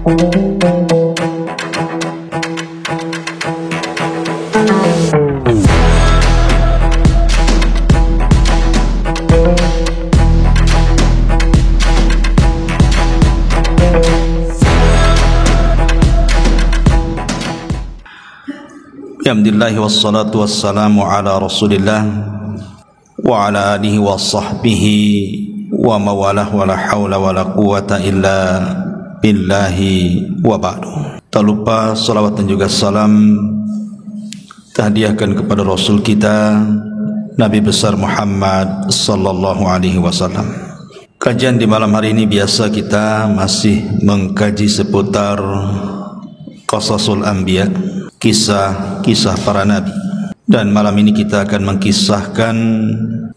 Alhamdulillah wassalatu wassalamu ala Rasulillah wa ala alihi wa sahbihi wa mawalah wa la hawla wa la quwata illa billahi wa ba'du. Tak lupa salawat dan juga salam tahdiahkan kepada Rasul kita Nabi besar Muhammad sallallahu alaihi wasallam. Kajian di malam hari ini biasa kita masih mengkaji seputar Qasasul Anbiya, kisah-kisah para nabi. Dan malam ini kita akan mengkisahkan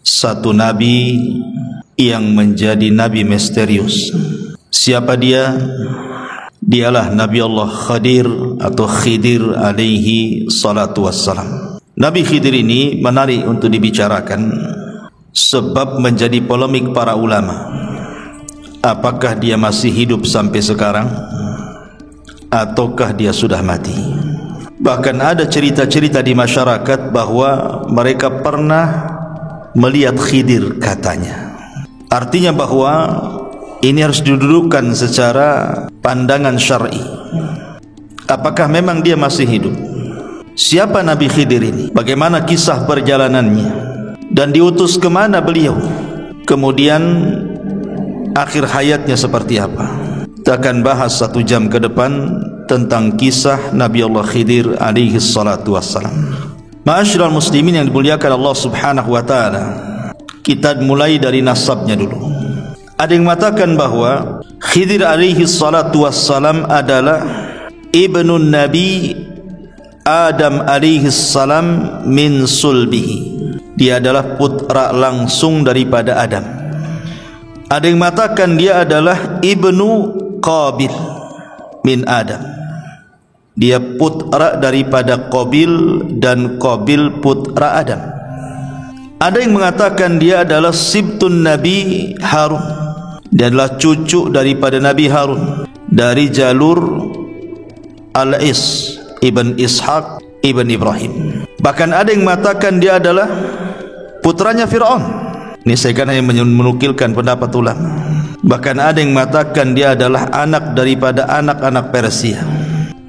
satu nabi yang menjadi nabi misterius. Siapa dia? Dialah Nabi Allah Khadir atau Khidir alaihi salatu wassalam. Nabi Khidir ini menarik untuk dibicarakan sebab menjadi polemik para ulama. Apakah dia masih hidup sampai sekarang ataukah dia sudah mati? Bahkan ada cerita-cerita di masyarakat bahwa mereka pernah melihat Khidir katanya. Artinya bahwa ini harus didudukkan secara pandangan syar'i. Apakah memang dia masih hidup? Siapa Nabi Khidir ini? Bagaimana kisah perjalanannya? Dan diutus ke mana beliau? Kemudian akhir hayatnya seperti apa? Kita akan bahas 1 jam ke depan tentang kisah Nabi Allah Khidir alaihi salatu wassalam. Ma'asyiral muslimin yang dimuliakan Allah subhanahu wa ta'ala, kita mulai dari nasabnya dulu. Ada yang mengatakan bahwa Khidir alaihi salatu wassalam adalah ibnu Nabi Adam alaihi salam min sulbihi. Dia adalah putra langsung daripada Adam. Ada yang mengatakan dia adalah ibnu Qabil min Adam. Dia putra daripada Qabil dan Qabil putra Adam. Ada yang mengatakan dia adalah sibtun Nabi Harun. Dia adalah cucu daripada Nabi Harun dari jalur Al-Is ibn Ishaq ibn Ibrahim. Bahkan ada yang mengatakan dia adalah putranya Fir'aun. Ini saya kan hanya menukilkan pendapat ulama. Bahkan ada yang mengatakan dia adalah anak daripada anak-anak Persia.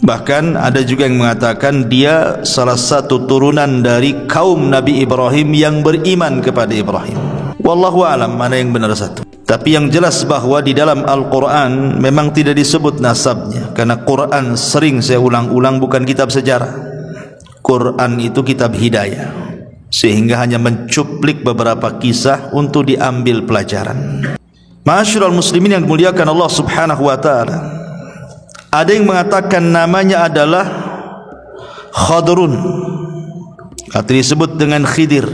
Bahkan ada juga yang mengatakan dia salah satu turunan dari kaum Nabi Ibrahim yang beriman kepada Ibrahim. Wallahu a'lam mana yang benar satu. Tapi yang jelas bahwa di dalam Al-Quran memang tidak disebut nasabnya, karena Quran sering saya ulang-ulang bukan kitab sejarah. Quran itu kitab hidayah, sehingga hanya mencuplik beberapa kisah untuk diambil pelajaran. Ma'asyiral muslimin yang dimuliakan Allah subhanahu wa ta'ala, ada yang mengatakan namanya adalah Khadrun atau disebut dengan Khidir.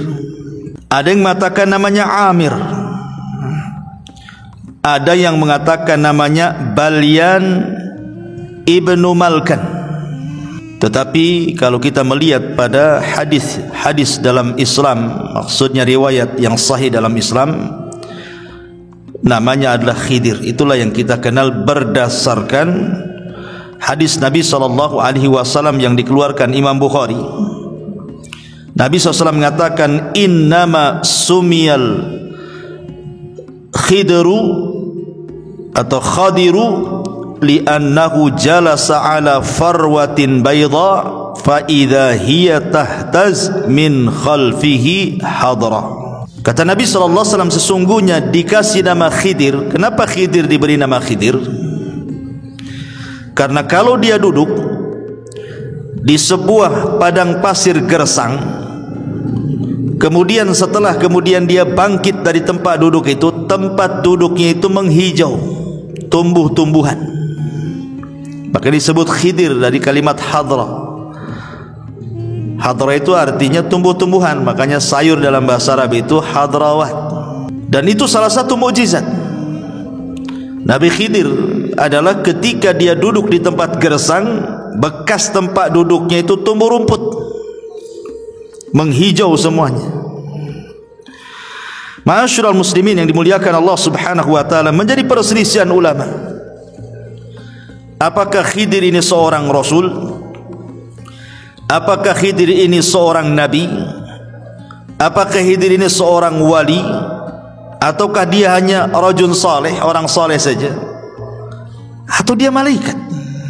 Ada yang mengatakan namanya Amir. Ada yang mengatakan namanya Balyan ibnu Malkan. Tetapi kalau kita melihat pada hadis dalam Islam, maksudnya riwayat yang sahih dalam Islam, namanya adalah Khidir. Itulah yang kita kenal berdasarkan hadis Nabi SAW yang dikeluarkan Imam Bukhari. Nabi SAW mengatakan, innama sumiyal Khidru atau Khadiru li'annahu jalasa ala farwatin bayda fa idza hiya tahtaz min khalfihi hadra. Kata Nabi SAW, sesungguhnya dikasih nama Khidir. Kenapa Khidir diberi nama Khidir? Karena kalau dia duduk di sebuah padang pasir gersang, kemudian setelah dia bangkit dari tempat duduk itu, tempat duduknya itu menghijau, tumbuh-tumbuhan. Maka disebut Khidir dari kalimat hadra. Hadra itu artinya tumbuh-tumbuhan, makanya sayur dalam bahasa Arab itu hadrawat. Dan itu salah satu mukjizat Nabi Khidir adalah ketika dia duduk di tempat gersang, bekas tempat duduknya itu tumbuh rumput, menghijau semuanya. Ma'asyiral muslimin yang dimuliakan Allah subhanahu wa ta'ala, menjadi perselisihan ulama. apakah Khidir ini seorang rasul? Apakah Khidir ini seorang nabi? Apakah Khidir ini seorang wali? Ataukah dia hanya rajul saleh, orang saleh saja? Atau dia malaikat?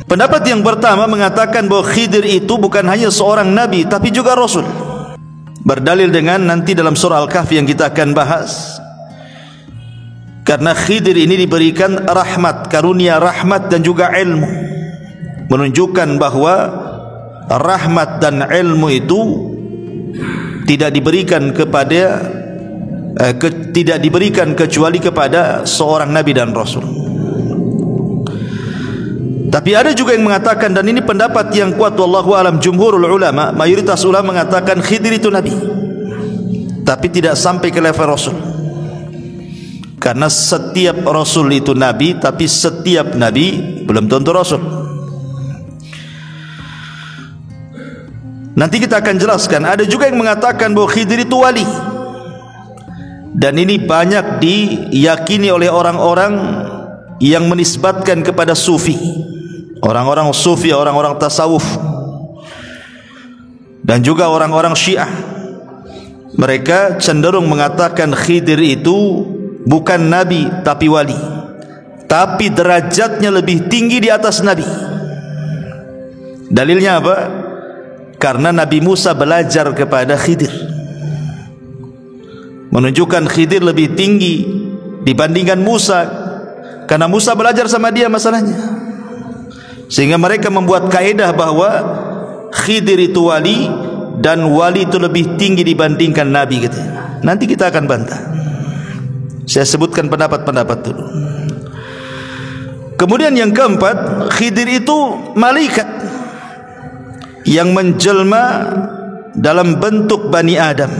Pendapat yang pertama mengatakan bahwa Khidir itu bukan hanya seorang nabi tapi juga rasul. Berdalil dengan nanti dalam surah Al-Kahfi yang kita akan bahas. Karena Khidir ini diberikan rahmat, karunia rahmat dan juga ilmu, menunjukkan bahwa rahmat dan ilmu itu tidak diberikan kepada tidak diberikan kecuali kepada seorang nabi dan rasul. Tapi ada juga yang mengatakan, dan ini pendapat yang kuat wallahu alam, jumhurul ulama, mayoritas ulama mengatakan Khidir itu nabi, tapi tidak sampai ke level rasul. Karena setiap rasul itu nabi, tapi setiap nabi belum tentu rasul. Nanti kita akan jelaskan. Ada juga yang mengatakan bahwa Khidir itu wali, dan ini banyak diyakini oleh orang-orang yang menisbatkan kepada sufi, orang-orang sufi, orang-orang tasawuf, dan juga orang-orang Syiah. Mereka cenderung mengatakan Khidir itu bukan nabi tapi wali, tapi derajatnya lebih tinggi di atas nabi. Dalilnya apa? Karena Nabi Musa belajar kepada Khidir, menunjukkan Khidir lebih tinggi dibandingkan Musa, karena Musa belajar sama dia masalahnya. Sehingga mereka membuat kaedah bahwa Khidir itu wali, dan wali itu lebih tinggi dibandingkan nabi gitu. Nanti kita akan bantah. Saya sebutkan pendapat-pendapat dulu. Kemudian yang keempat, Khidir itu malaikat yang menjelma dalam bentuk Bani Adam.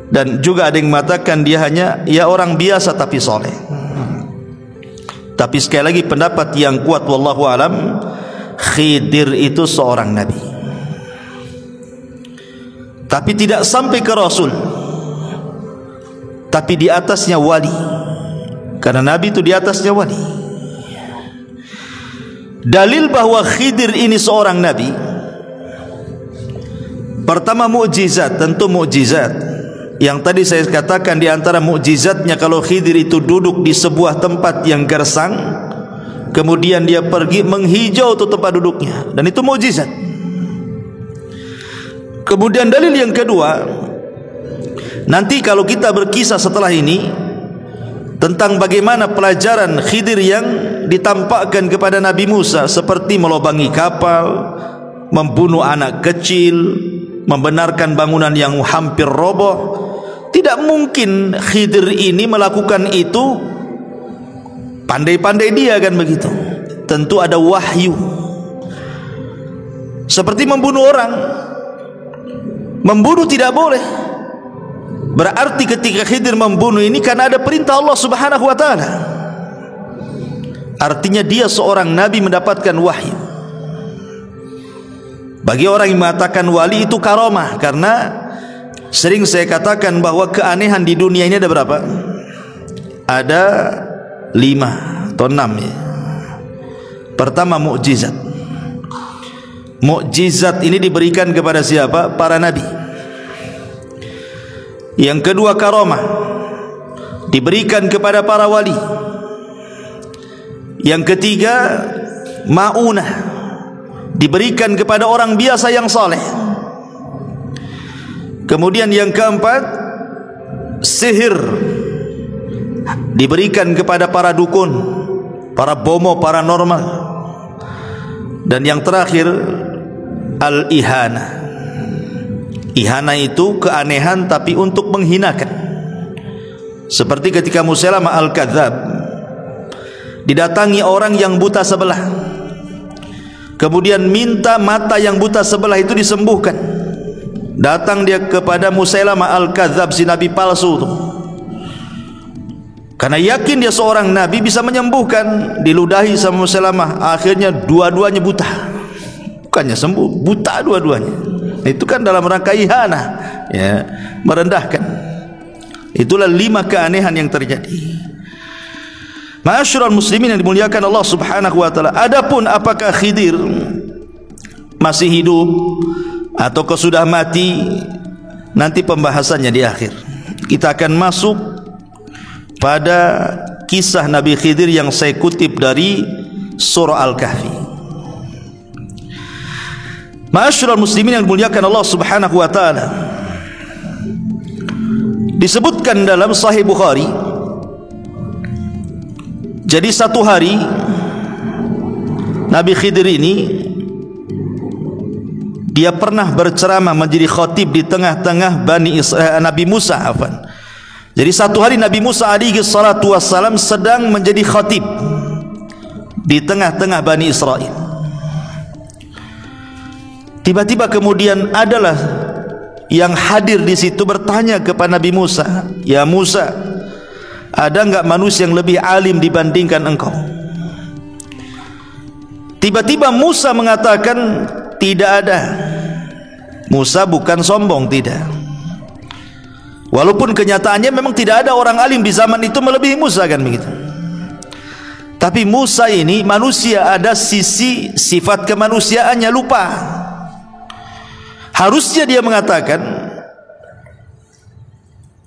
Dan juga ada yang mengatakan dia hanya orang biasa tapi soleh. Tapi sekali lagi pendapat yang kuat wallahu alam, Khidir itu seorang nabi, tapi tidak sampai ke rasul, tapi di atasnya wali. Karena nabi itu di atasnya wali. Dalil bahwa Khidir ini seorang nabi, pertama mukjizat, tentu mukjizat. Yang tadi saya katakan di antara mukjizatnya, kalau Khidir itu duduk di sebuah tempat yang gersang, kemudian dia pergi menghijau itu tempat duduknya, dan itu mukjizat. Kemudian dalil yang kedua, nanti kalau kita berkisah setelah ini tentang bagaimana pelajaran Khidir yang ditampakkan kepada Nabi Musa, seperti melobangi kapal, membunuh anak kecil, membenarkan bangunan yang hampir roboh. Tidak mungkin Khidir ini melakukan itu pandai-pandai dia, kan begitu. Tentu ada wahyu. Seperti membunuh orang, membunuh tidak boleh. Berarti ketika Khidir membunuh ini karena ada perintah Allah Subhanahu wa taala. Artinya dia seorang nabi mendapatkan wahyu. Bagi orang yang mengatakan wali itu karamah, karena sering saya katakan bahwa keanehan di dunia ini ada berapa? Ada 5 atau 6 ya. Pertama mukjizat. Mukjizat ini diberikan kepada siapa? Para nabi. Yang kedua karamah, diberikan kepada para wali. Yang ketiga maunah, diberikan kepada orang biasa yang saleh. Kemudian yang keempat sihir, diberikan kepada para dukun, para bomo paranormal. Dan yang terakhir al-ihana. Ihana itu keanehan tapi untuk menghinakan. Seperti ketika Musailamah al-Kadzab didatangi orang yang buta sebelah, kemudian minta mata yang buta sebelah itu disembuhkan. Datang dia kepada Musailamah al-Kadzab, si nabi palsu itu, karena yakin dia seorang nabi bisa menyembuhkan. Diludahi sama Musailamah, akhirnya dua-duanya buta. Bukannya sembuh, buta dua-duanya. Itu kan dalam rangka ihana, ya, merendahkan. Itulah 5 keanehan yang terjadi. Ma'asyiral muslimin yang dimuliakan Allah Subhanahu wa taala, adapun apakah Khidir masih hidup atau sudah mati, nanti pembahasannya di akhir. Kita akan masuk pada kisah Nabi Khidir yang saya kutip dari surah Al-Kahfi. Ma'asyiral muslimin yang dimuliakan Allah Subhanahu wa taala, disebutkan dalam Sahih Bukhari, jadi satu hari Nabi Khidir ini dia pernah berceramah menjadi khatib di tengah-tengah Nabi Musa. Jadi satu hari Nabi Musa alaihi salatu wassalam sedang menjadi khatib di tengah-tengah Bani Israel. Tiba-tiba kemudian adalah yang hadir di situ bertanya kepada Nabi Musa, "Ya Musa, ada enggak manusia yang lebih alim dibandingkan engkau?" Tiba-tiba Musa mengatakan, "Tidak ada." Musa bukan sombong, tidak. Walaupun kenyataannya memang tidak ada orang alim di zaman itu melebihi Musa, kan begitu. Tapi Musa ini manusia, ada sisi sifat kemanusiaannya lupa. Harusnya dia mengatakan,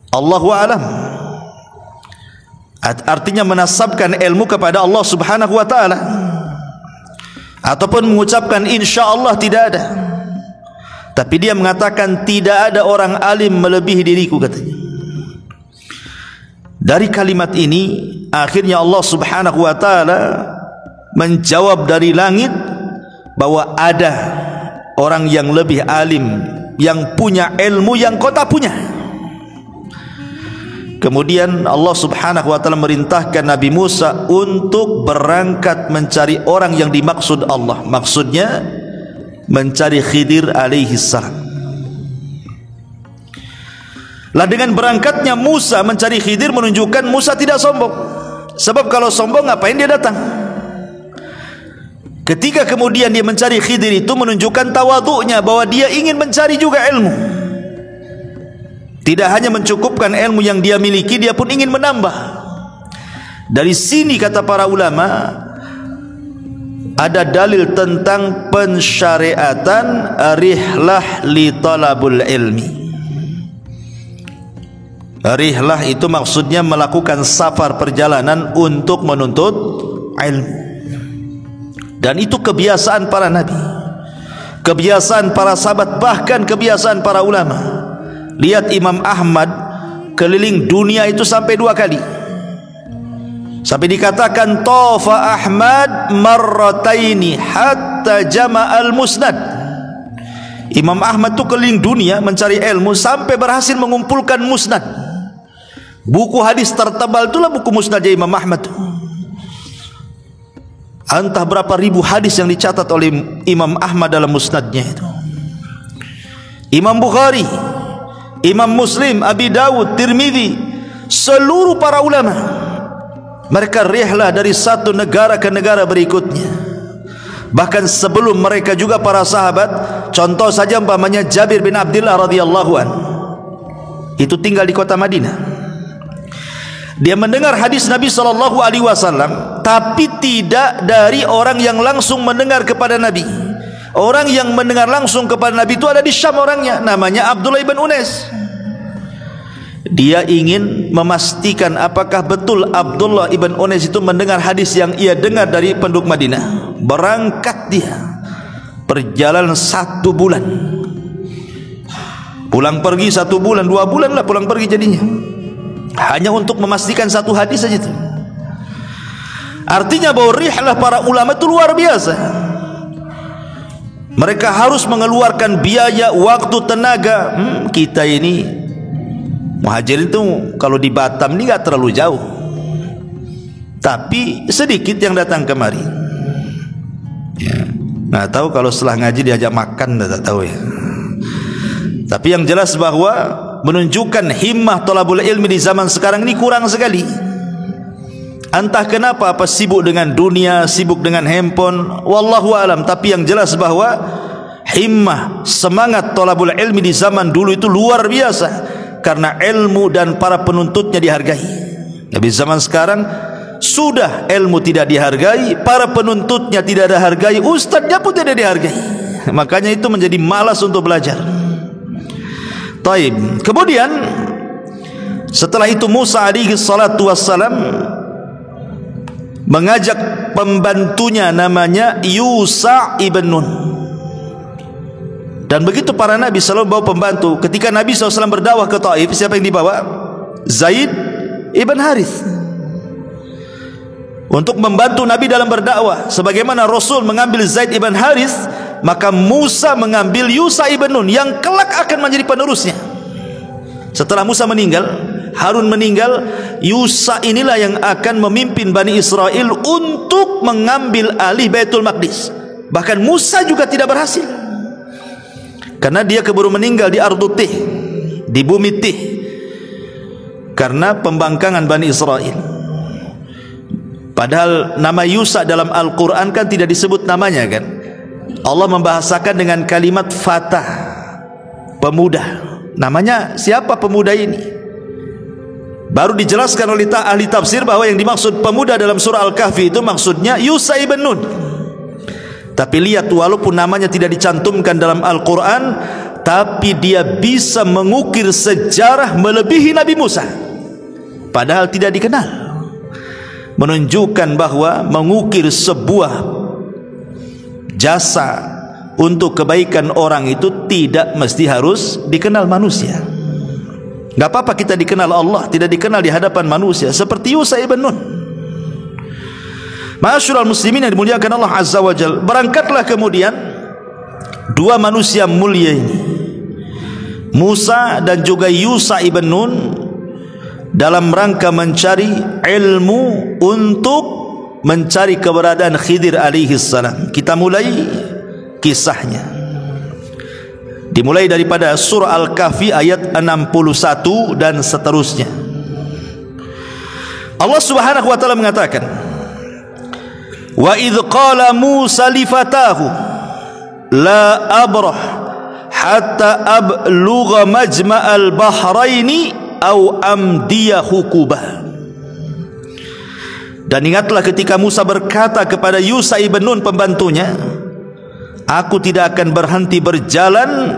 Allahu a'lam, artinya menasabkan ilmu kepada Allah Subhanahu wa taala, ataupun mengucapkan insyaallah tidak ada. Tapi dia mengatakan tidak ada orang alim melebihi diriku, katanya. Dari kalimat ini akhirnya Allah Subhanahu wa taala menjawab dari langit bahwa ada orang yang lebih alim, yang punya ilmu yang kau tak punya. Kemudian Allah Subhanahu wa taala merintahkan Nabi Musa untuk berangkat mencari orang yang dimaksud Allah. Maksudnya mencari Khidir alaihi salam. Lah dengan berangkatnya Musa mencari Khidir menunjukkan Musa tidak sombong. Sebab kalau sombong ngapain dia datang? Ketika kemudian dia mencari Khidir itu menunjukkan tawadhu'nya, bahwa dia ingin mencari juga ilmu. Tidak hanya mencukupkan ilmu yang dia miliki, dia pun ingin menambah. Dari sini kata para ulama, ada dalil tentang pensyariatan rihlah li talabul ilmi. Rihlah itu maksudnya melakukan safar, perjalanan untuk menuntut ilmu. Dan itu kebiasaan para nabi, kebiasaan para sahabat, bahkan kebiasaan para ulama. Lihat Imam Ahmad keliling dunia itu sampai 2 kali. Sampai dikatakan Tafa Ahmad marrataini hatta jama'al musnad. Imam Ahmad itu keliling dunia mencari ilmu sampai berhasil mengumpulkan musnad. Buku hadis tertebal itulah buku musnadnya Imam Ahmad. Entah berapa ribu hadis yang dicatat oleh Imam Ahmad dalam musnadnya itu. Imam Bukhari, Imam Muslim, Abi Dawud, Tirmidzi, seluruh para ulama mereka rihlah dari satu negara ke negara berikutnya. Bahkan sebelum mereka juga para sahabat, contoh saja umpamanya Jabir bin Abdullah radhiyallahu anhu, itu tinggal di kota Madinah. Dia mendengar hadis Nabi SAW, tapi tidak dari orang yang langsung mendengar kepada Nabi. Orang yang mendengar langsung kepada Nabi itu ada di Syam orangnya, namanya Abdullah ibn Unais. Dia ingin memastikan apakah betul Abdullah ibn Unais itu mendengar hadis yang ia dengar dari penduduk Madinah. Berangkat dia, perjalanan 1 bulan, pulang pergi 1 bulan, 2 bulan lah pulang pergi jadinya, hanya untuk memastikan 1 hadis saja itu. Artinya bahwa rihlah para ulama itu luar biasa. Mereka harus mengeluarkan biaya, waktu, tenaga. Kita ini muhajirin itu kalau di Batam ini gak terlalu jauh, tapi sedikit yang datang kemari. Nggak tahu kalau setelah ngaji diajak makan, tak tahu ya. Tapi yang jelas bahwa menunjukkan himmah thalabul ilmi di zaman sekarang ini kurang sekali. Entah kenapa, apa sibuk dengan dunia, sibuk dengan handphone, wallahu alam. Tapi yang jelas bahwa himmah, semangat thalabul ilmi di zaman dulu itu luar biasa, karena ilmu dan para penuntutnya dihargai. Tapi zaman sekarang sudah ilmu tidak dihargai, para penuntutnya tidak ada hargai, ustadznya pun tidak dihargai. Makanya itu menjadi malas untuk belajar. Taib. Kemudian setelah itu Musa alaihi salatu wassalam mengajak pembantunya namanya Yusha ibn Nun. Dan begitu para nabi selalu bawa pembantu. Ketika Nabi SAW berdakwah ke Taif, siapa yang dibawa? Zaid ibn Harith, untuk membantu Nabi dalam berdakwah. Sebagaimana Rasul mengambil Zaid ibn Harith, maka Musa mengambil Yusha ibn Nun yang kelak akan menjadi penerusnya. Setelah Musa meninggal, Harun meninggal, Yusha inilah yang akan memimpin Bani Israel untuk mengambil alih Baitul Maqdis. Bahkan Musa juga tidak berhasil, karena dia keburu meninggal di Ardut Tih, di bumi Tih, karena pembangkangan Bani Israel. Padahal nama Yusha dalam Al-Quran kan tidak disebut namanya kan. Allah membahasakan dengan kalimat fatah, pemuda. Namanya siapa pemuda ini? Baru dijelaskan oleh ahli tafsir bahwa yang dimaksud pemuda dalam surah Al-Kahfi itu maksudnya Yusha ibn Nun. Tapi lihat, walaupun namanya tidak dicantumkan dalam Al-Quran, tapi dia bisa mengukir sejarah melebihi Nabi Musa, padahal tidak dikenal. Menunjukkan bahwa mengukir sebuah jasa untuk kebaikan orang itu tidak mesti harus dikenal manusia. Gak apa-apa kita dikenal Allah, tidak dikenal di hadapan manusia, seperti Yusha ibn Nun. Ma'asyiral muslimin yang dimuliakan Allah Azza wa Jalla, berangkatlah kemudian dua manusia mulia ini, Musa dan juga Yusha ibn Nun, dalam rangka mencari ilmu untuk mencari keberadaan Khidir alaihi salam. Kita mulai kisahnya. Dimulai daripada surah Al-Kahfi ayat 61 dan seterusnya. Allah Subhanahu wa taala mengatakan, "Wa idz qala Musa li fatahu la abrah hatta ablugha majma'al bahraini aw amdiya hukubah." Dan ingatlah ketika Musa berkata kepada Yusha ibn Nun pembantunya, "Aku tidak akan berhenti berjalan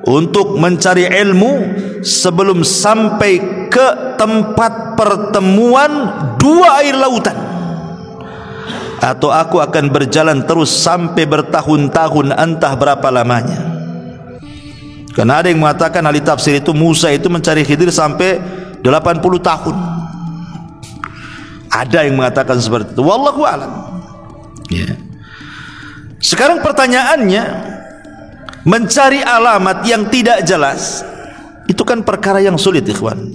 untuk mencari ilmu sebelum sampai ke tempat pertemuan dua air lautan, atau aku akan berjalan terus sampai bertahun-tahun, entah berapa lamanya." Karena ada yang mengatakan, ahli tafsir itu, Musa itu mencari Khidir sampai 80 tahun. Ada yang mengatakan seperti itu, wallahu a'lam. Ya. Sekarang pertanyaannya, mencari alamat yang tidak jelas itu kan perkara yang sulit, ikhwan.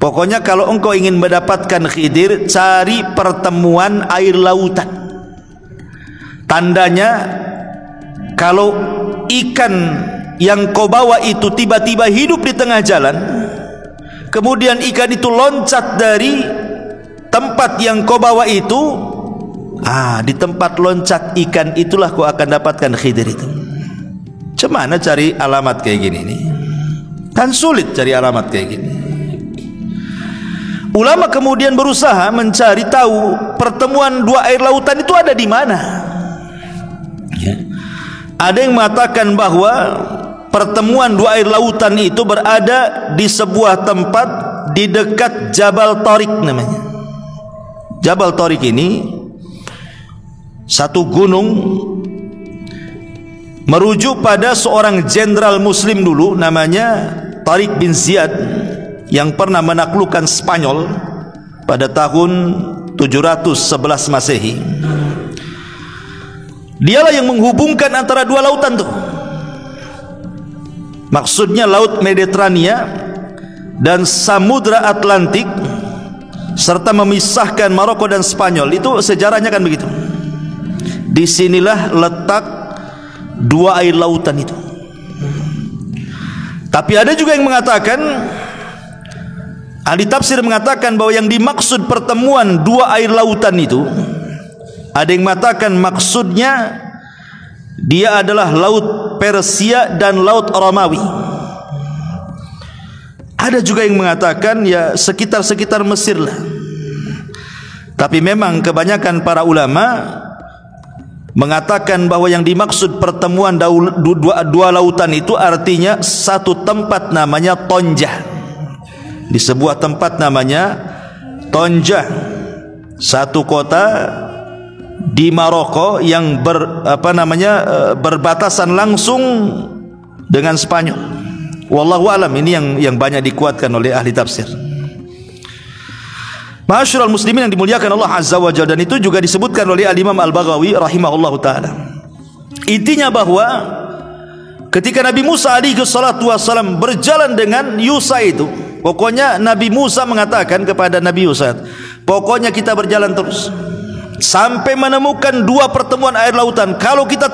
Pokoknya kalau engkau ingin mendapatkan Khidir, cari pertemuan air lautan. Tandanya kalau ikan yang kau bawa itu tiba-tiba hidup di tengah jalan, kemudian ikan itu loncat dari tempat yang kau bawa itu, di tempat loncat ikan itulah kau akan dapatkan Khidir itu. Cemana cari alamat kayak gini nih? Kan sulit cari alamat kayak gini. Ulama kemudian berusaha mencari tahu pertemuan dua air lautan itu ada di mana. Ya. Ada yang mengatakan bahwa pertemuan dua air lautan itu berada di sebuah tempat di dekat Jabal Tariq namanya. Jabal Tariq ini satu gunung merujuk pada seorang jenderal muslim dulu namanya Tariq bin Ziyad yang pernah menaklukkan Spanyol pada tahun 711 Masehi. Dialah yang menghubungkan antara dua lautan tuh. Maksudnya Laut Mediterania dan Samudra Atlantik, serta memisahkan Maroko dan Spanyol. Itu sejarahnya kan begitu. Disinilah letak dua air lautan itu. Tapi ada juga yang mengatakan, ahli tafsir mengatakan bahwa yang dimaksud pertemuan dua air lautan itu, ada yang mengatakan maksudnya dia adalah Laut Persia dan Laut Romawi. Ada juga yang mengatakan ya sekitar-sekitar Mesir lah. Tapi memang kebanyakan para ulama mengatakan bahwa yang dimaksud pertemuan dua lautan itu artinya satu tempat namanya Tonjah. Di sebuah tempat namanya Tonjah, satu kota di Maroko yang berbatasan langsung dengan Spanyol. Wallahu alam, ini yang banyak dikuatkan oleh ahli tafsir. Ma'asyiral muslimin yang dimuliakan Allah Azza wa Jalla, dan itu juga disebutkan oleh Al-Imam Al-Baghawi rahimahullahu taala. Intinya bahwa ketika Nabi Musa alaihi salatu wasallam berjalan dengan Yusa itu, pokoknya Nabi Musa mengatakan kepada Nabi Yusa, pokoknya kita berjalan terus sampai menemukan dua pertemuan air lautan. Kalau kita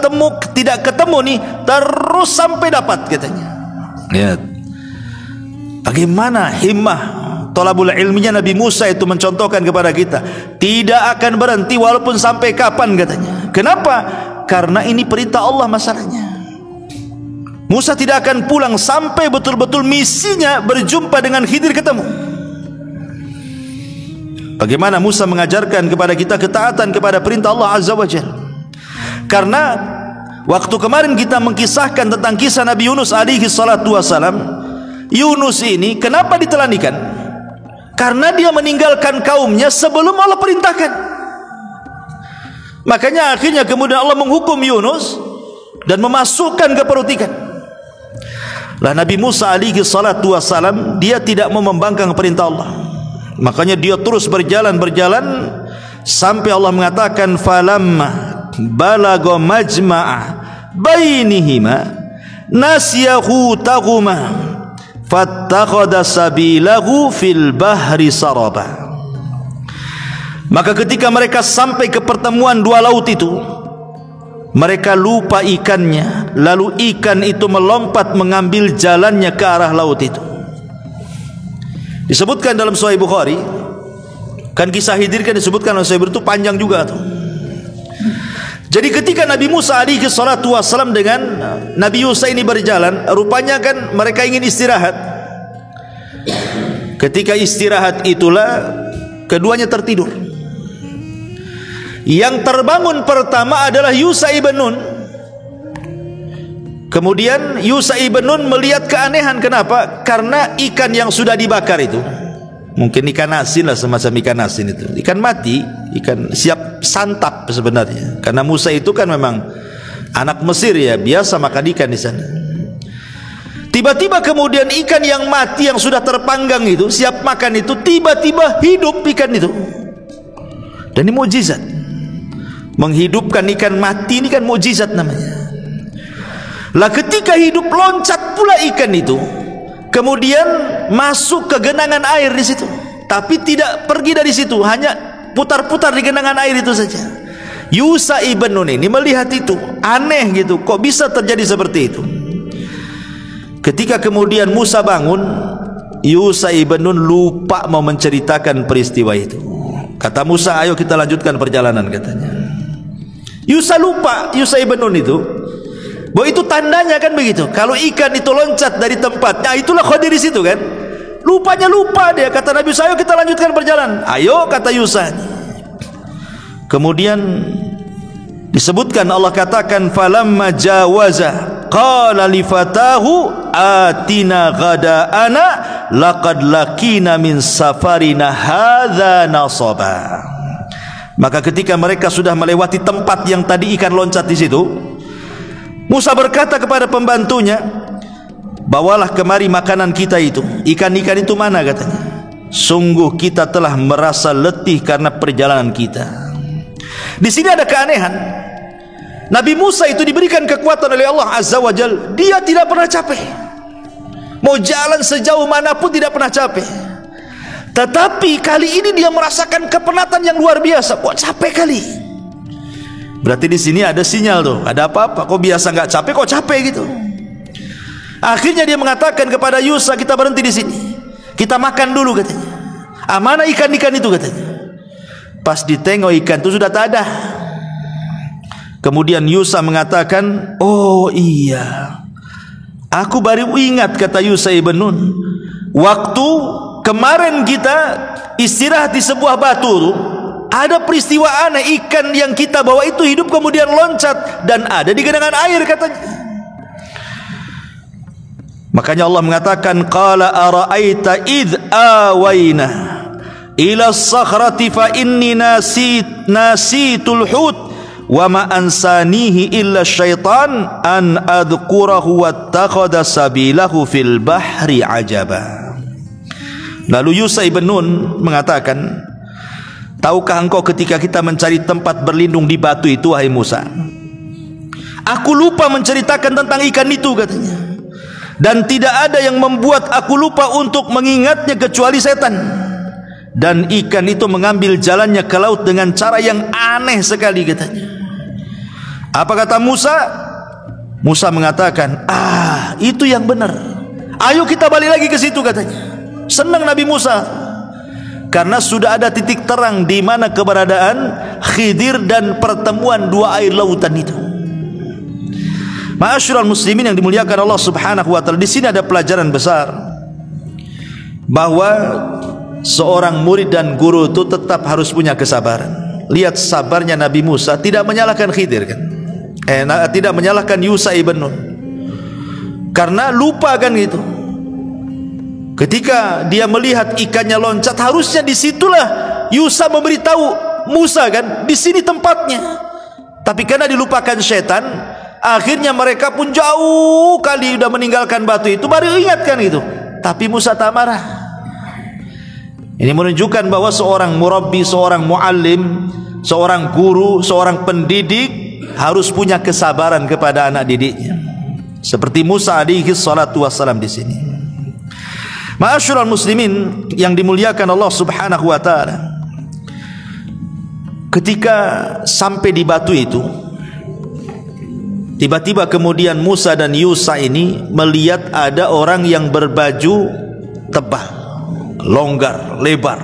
tidak ketemu nih, terus sampai dapat, katanya. Lihat bagaimana himmah thalabul ilminya Nabi Musa itu mencontohkan kepada kita, tidak akan berhenti walaupun sampai kapan, katanya. Kenapa? Karena ini perintah Allah masalahnya. Musa tidak akan pulang sampai betul-betul misinya berjumpa dengan Khidir ketemu. Bagaimana Musa mengajarkan kepada kita ketaatan kepada perintah Allah Azza wa Jalla. Karena waktu kemarin kita mengkisahkan tentang kisah Nabi Yunus alaihi salatu wasalam, Yunus ini kenapa ditelanikan? Karena dia meninggalkan kaumnya sebelum Allah perintahkan. Makanya akhirnya kemudian Allah menghukum Yunus dan memasukkan ke perut ikan. Lah Nabi Musa alaihi salatu wasalam, dia tidak mau membangkang perintah Allah. Makanya dia terus berjalan sampai Allah mengatakan falamma balagha majma'a bainihima nasyahu taguma fattakhadha sabilahu fil bahri saraba. Maka ketika mereka sampai ke pertemuan dua laut itu, mereka lupa ikannya, lalu ikan itu melompat mengambil jalannya ke arah laut itu. Disebutkan dalam Sahih Bukhari, kan kisah Khidir kan disebutkan oleh Sahih itu panjang juga tuh. Jadi ketika Nabi Musa alaihi salatu wasallam dengan Nabi Yusa ini berjalan, rupanya kan mereka ingin istirahat. Ketika istirahat itulah keduanya tertidur. Yang terbangun pertama adalah Yusa ibn Nun. Kemudian Yusa ibn Nun melihat keanehan. Kenapa? Karena ikan yang sudah dibakar itu, mungkin ikan asin lah, semacam ikan asin itu, ikan mati, ikan siap santap sebenarnya. Karena Musa itu kan memang anak Mesir ya, biasa makan ikan di sana. Tiba-tiba kemudian ikan yang mati yang sudah terpanggang itu, siap makan itu, tiba-tiba hidup ikan itu. Dan ini mukjizat. Menghidupkan ikan mati ini kan mukjizat namanya. Lah ketika hidup, loncat pula ikan itu, kemudian masuk ke genangan air di situ, tapi tidak pergi dari situ, hanya putar-putar di genangan air itu saja. Yusa ibn Nun ini melihat itu, aneh gitu, kok bisa terjadi seperti itu. Ketika kemudian Musa bangun, Yusa ibn Nun lupa mau menceritakan peristiwa itu. Kata Musa, ayo kita lanjutkan perjalanan, katanya. Yusa lupa, Yusa ibn Nun itu, bahwa itu tandanya kan begitu. Kalau ikan itu loncat dari tempatnya, itulah Khidir di situ kan. Lupanya lupa dia. Kata Nabi Musa, ayo kita lanjutkan perjalanan. Ayo, kata Yusa. Kemudian disebutkan, Allah katakan falamma jawaza qala li fatahu atina ghada'ana laqad laqina min safarina hadza nasaba. Maka ketika mereka sudah melewati tempat yang tadi ikan loncat di situ, Musa berkata kepada pembantunya, bawalah kemari makanan kita itu. Ikan-ikan itu mana, katanya. Sungguh kita telah merasa letih karena perjalanan kita. Di sini ada keanehan. Nabi Musa itu diberikan kekuatan oleh Allah Azza wa Jalla. Dia tidak pernah capek. Mau jalan sejauh manapun tidak pernah capek. Tetapi kali ini dia merasakan kepenatan yang luar biasa. Kok capek kali? Berarti di sini ada sinyal tuh, ada apa-apa. Kok biasa nggak capek, kok capek gitu. Akhirnya dia mengatakan kepada Yusa, kita berhenti di sini, kita makan dulu, katanya. Mana ikan-ikan itu, katanya. Pas ditengok ikan itu sudah tak ada. Kemudian Yusa mengatakan, oh iya, aku baru ingat, kata Yusa ibn Nun, waktu kemarin kita istirahat di sebuah batu, Ada peristiwa aneh, ikan yang kita bawa itu hidup kemudian loncat dan ada di genangan air katanya. Makanya Allah mengatakan, qala ara'aita id awayna ila as-sakhrati fa inni nasitul hut wa ma ansanihi illa syaitan an adhkurahu wattakhadha sabilahu fil bahri ajaba. Lalu Yusha ibn Nun mengatakan, tahukah engkau ketika kita mencari tempat berlindung di batu itu, wahai Musa, aku lupa menceritakan tentang ikan itu katanya, dan tidak ada yang membuat aku lupa untuk mengingatnya kecuali setan. Dan ikan itu mengambil jalannya ke laut dengan cara yang aneh sekali katanya. Apa kata Musa? Musa mengatakan, itu yang benar, ayo kita balik lagi ke situ katanya. Senang Nabi Musa karena sudah ada titik terang di mana keberadaan Khidir dan pertemuan dua air lautan itu. Ma'asyiral muslimin yang dimuliakan Allah Subhanahu wa taala, di sini ada pelajaran besar bahwa seorang murid dan guru itu tetap harus punya kesabaran. Lihat sabarnya Nabi Musa, tidak menyalahkan Khidir kan? Tidak menyalahkan Yusha ibn Nun karena lupa kan gitu. Ketika dia melihat ikannya loncat, harusnya disitulah Yusha memberitahu Musa kan, di sini tempatnya. Tapi karena dilupakan setan, akhirnya mereka pun jauh kali sudah meninggalkan batu itu, baru ingatkan itu. Tapi Musa tak marah. Ini menunjukkan bahwa seorang murabbi, seorang muallim, seorang guru, seorang pendidik harus punya kesabaran kepada anak didiknya. Seperti Musa alaihi salatu wassalam di sini. Ma'asyiral muslimin yang dimuliakan Allah Subhanahu wa taala, ketika sampai di batu itu, tiba-tiba kemudian Musa dan Yusha ini melihat ada orang yang berbaju tebal, longgar, lebar,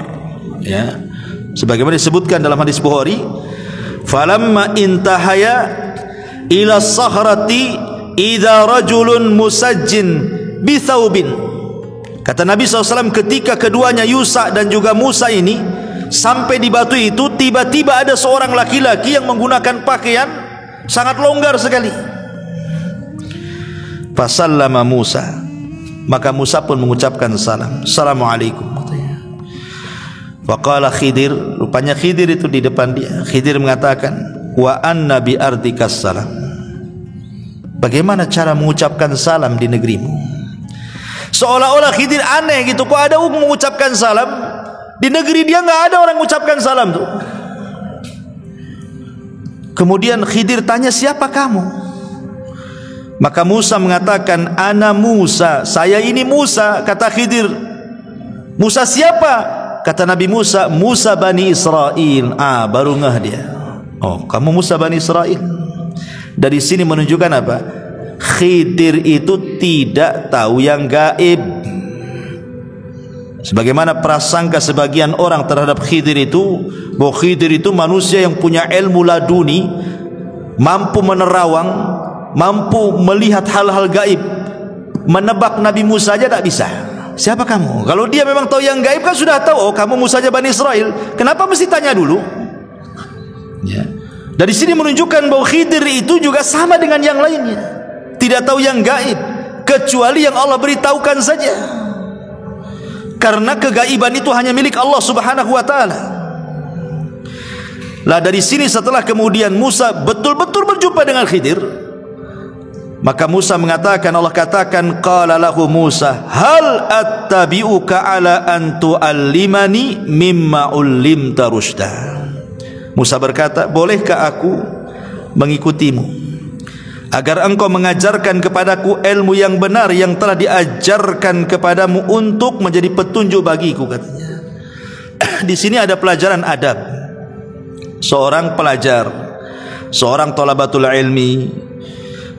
ya. Sebagaimana disebutkan dalam hadis Bukhari, falamma intahaya ila sakhrati idza rajulun musajjin bi thawbin. Kata Nabi SAW, ketika keduanya Yusha dan juga Musa ini sampai di batu itu, tiba-tiba ada seorang laki-laki yang menggunakan pakaian sangat longgar sekali. Fasallama Musa, maka Musa pun mengucapkan salam, assalamualaikum. Faqala Khidir, rupanya Khidir itu di depan dia. Khidir mengatakan, wa anna bi ardikas salam. Bagaimana cara mengucapkan salam di negerimu? Seolah-olah Khidir aneh gitu, kok ada mengucapkan salam di negeri dia, nggak ada orang mengucapkan salam tuh. Kemudian Khidir tanya, siapa kamu? Maka Musa mengatakan, ana Musa, saya ini Musa. Kata Khidir, Musa siapa? Kata Nabi Musa, Musa Bani Israel. Baru ngeh dia, oh kamu Musa Bani Israel. Dari sini menunjukkan apa? Khidir itu tidak tahu yang gaib. Sebagaimana prasangka sebagian orang terhadap Khidir itu, bahwa Khidir itu manusia yang punya ilmu laduni, mampu menerawang, mampu melihat hal-hal gaib. Menebak Nabi Musa aja tak bisa. Siapa kamu? Kalau dia memang tahu yang gaib kan sudah tahu, oh kamu Musa aja Bani Israel. Kenapa mesti tanya dulu? Ya. Dari sini menunjukkan bahwa Khidir itu juga sama dengan yang lainnya, tidak tahu yang gaib kecuali yang Allah beritahukan saja. Karena kegaiban itu hanya milik Allah Subhanahu wa taala. Lah dari sini setelah kemudian Musa betul-betul berjumpa dengan Khidir, maka Musa mengatakan, Allah katakan, qala lahu Musa, hal attabi'uka ala an tu'allimani mimma ullimta rusyda. Musa berkata, bolehkah aku mengikutimu agar engkau mengajarkan kepadaku ilmu yang benar yang telah diajarkan kepadamu untuk menjadi petunjuk bagiku, katanya. Di sini ada pelajaran adab. Seorang pelajar, seorang thalabatul ilmi,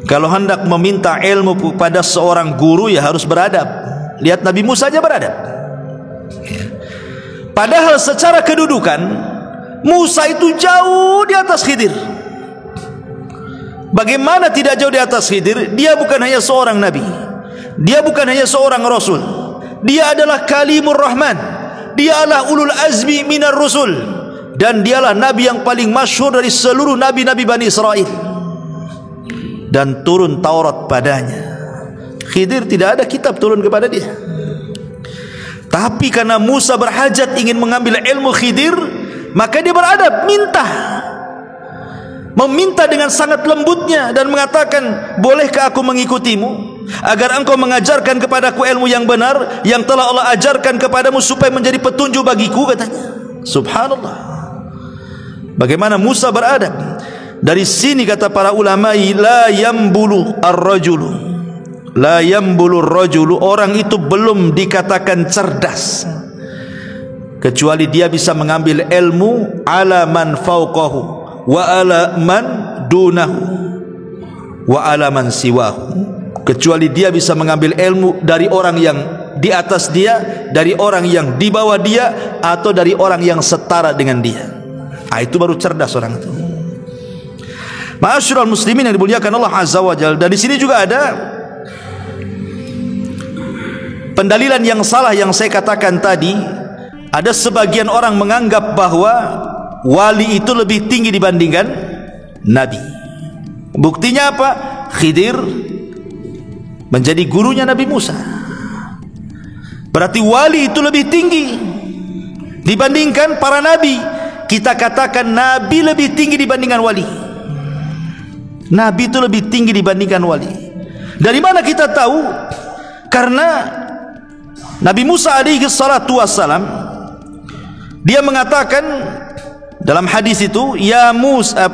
kalau hendak meminta ilmu kepada seorang guru ya harus beradab. Lihat Nabi Musa aja beradab. Padahal secara kedudukan Musa itu jauh di atas Khidir. Bagaimana tidak jauh di atas Khidir? Dia bukan hanya seorang nabi, dia bukan hanya seorang rasul, dia adalah kalimur rahman, dia adalah ulul azmi minar rusul, dan dialah nabi yang paling masyhur dari seluruh nabi-nabi Bani Israel, dan turun Taurat padanya. Khidir tidak ada kitab turun kepada dia, tapi karena Musa berhajat ingin mengambil ilmu Khidir, maka dia beradab, meminta dengan sangat lembutnya dan mengatakan, bolehkah aku mengikutimu agar engkau mengajarkan kepadaku ilmu yang benar yang telah Allah ajarkan kepadamu supaya menjadi petunjuk bagiku, katanya. Subhanallah, bagaimana Musa beradab. Dari sini kata para ulama, la yambulu ar-rajulu, orang itu belum dikatakan cerdas kecuali dia bisa mengambil ilmu ala man fauqahu wa ala man dunahu wa ala man siwahu, kecuali dia bisa mengambil ilmu dari orang yang di atas dia, dari orang yang di bawah dia, atau dari orang yang setara dengan dia. Itu baru cerdas orang itu. Ma'asyiral muslimin yang dimuliakan Allah Azza wa Jalla. Dan di sini juga ada pendalilan yang salah yang saya katakan tadi. Ada sebagian orang menganggap bahwa wali itu lebih tinggi dibandingkan nabi. Buktinya apa? Khidir menjadi gurunya Nabi Musa. Berarti wali itu lebih tinggi dibandingkan para nabi. Kita katakan nabi lebih tinggi dibandingkan wali. Nabi itu lebih tinggi dibandingkan wali. Dari mana kita tahu? Karena Nabi Musa alaihi salatu wassalam, dia mengatakan dalam hadis itu, ya Musa,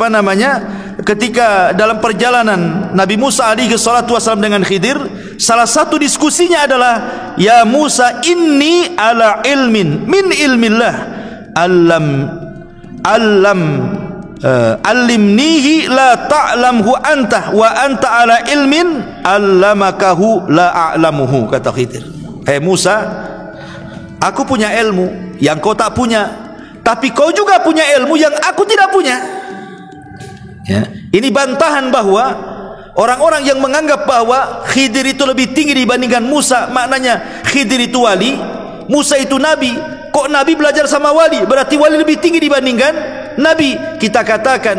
ketika dalam perjalanan Nabi Musa alaihi salatu wasallam dengan Khidir, salah satu diskusinya adalah, ya Musa, inni ala ilmin min ilmillah allimnihi la ta'lamhu anta wa anta ala ilmin allamakahu la a'lamuhu, kata Khidir. Musa, aku punya ilmu yang kau tak punya, tapi kau juga punya ilmu yang aku tidak punya. Ya. Ini bantahan bahwa orang-orang yang menganggap bahwa Khidir itu lebih tinggi dibandingkan Musa, maknanya Khidir itu wali, Musa itu nabi. Kok nabi belajar sama wali, berarti wali lebih tinggi dibandingkan nabi. Kita katakan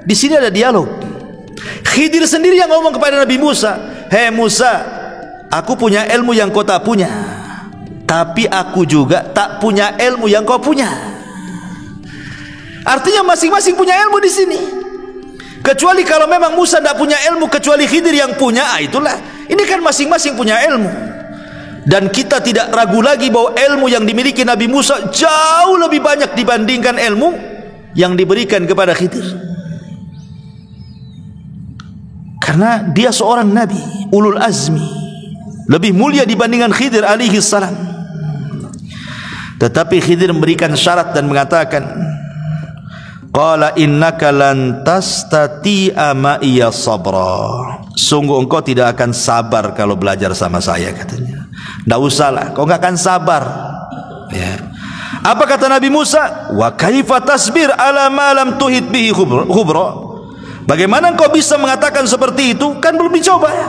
di sini ada dialog. Khidir sendiri yang ngomong kepada Nabi Musa, hei Musa, aku punya ilmu yang kau tak punya, tapi aku juga tak punya ilmu yang kau punya. Artinya masing-masing punya ilmu di sini. Kecuali kalau memang Musa tidak punya ilmu kecuali Khidir yang punya, itulah. Ini kan masing-masing punya ilmu. Dan kita tidak ragu lagi bahwa ilmu yang dimiliki Nabi Musa jauh lebih banyak dibandingkan ilmu yang diberikan kepada Khidir. Karena dia seorang nabi, ulul azmi, lebih mulia dibandingkan Khidir alaihi salam. Tetapi Khidir memberikan syarat dan mengatakan, qala innaka lan tastati'a ma'iya sabra, sungguh engkau tidak akan sabar kalau belajar sama saya, katanya. Tidak usahlah, kau enggak akan sabar. Ya. Apa kata Nabi Musa? Wa kaifa tasbir ala ma lam tuhit bihi khubra. Bagaimana engkau bisa mengatakan seperti itu? Kan belum dicoba ya.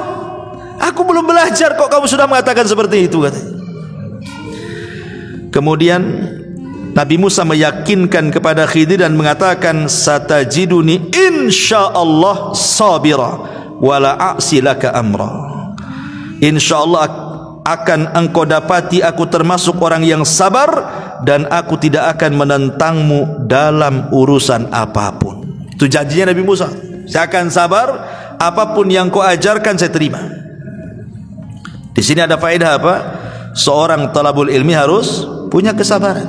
Aku belum belajar kok kamu sudah mengatakan seperti itu, katanya. Kemudian Nabi Musa meyakinkan kepada Khidir dan mengatakan, satajiduni insyaallah sabira wala a'silaka amra. Insyaallah akan engkau dapati aku termasuk orang yang sabar dan aku tidak akan menentangmu dalam urusan apapun. Itu janjinya Nabi Musa. Saya akan sabar, apapun yang kau ajarkan saya terima. Di sini ada faedah apa? Seorang talabul ilmi harus punya kesabaran.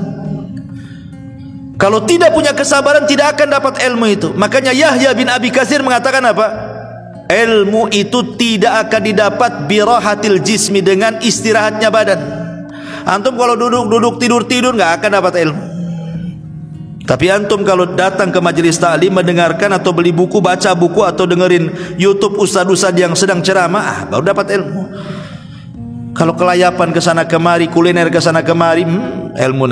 Kalau tidak punya kesabaran tidak akan dapat ilmu itu. Makanya Yahya bin Abi Katsir mengatakan apa? Ilmu itu tidak akan didapat birahatil jismi, dengan istirahatnya badan. Antum kalau duduk tidur nggak akan dapat ilmu. Tapi antum kalau datang ke majelis ta'lim, mendengarkan atau beli buku, baca buku atau dengerin YouTube ustaz-ustaz yang sedang ceramah, baru dapat ilmu. Kalau kelayapan ke sana kemari, kuliner ke sana kemari, ilmu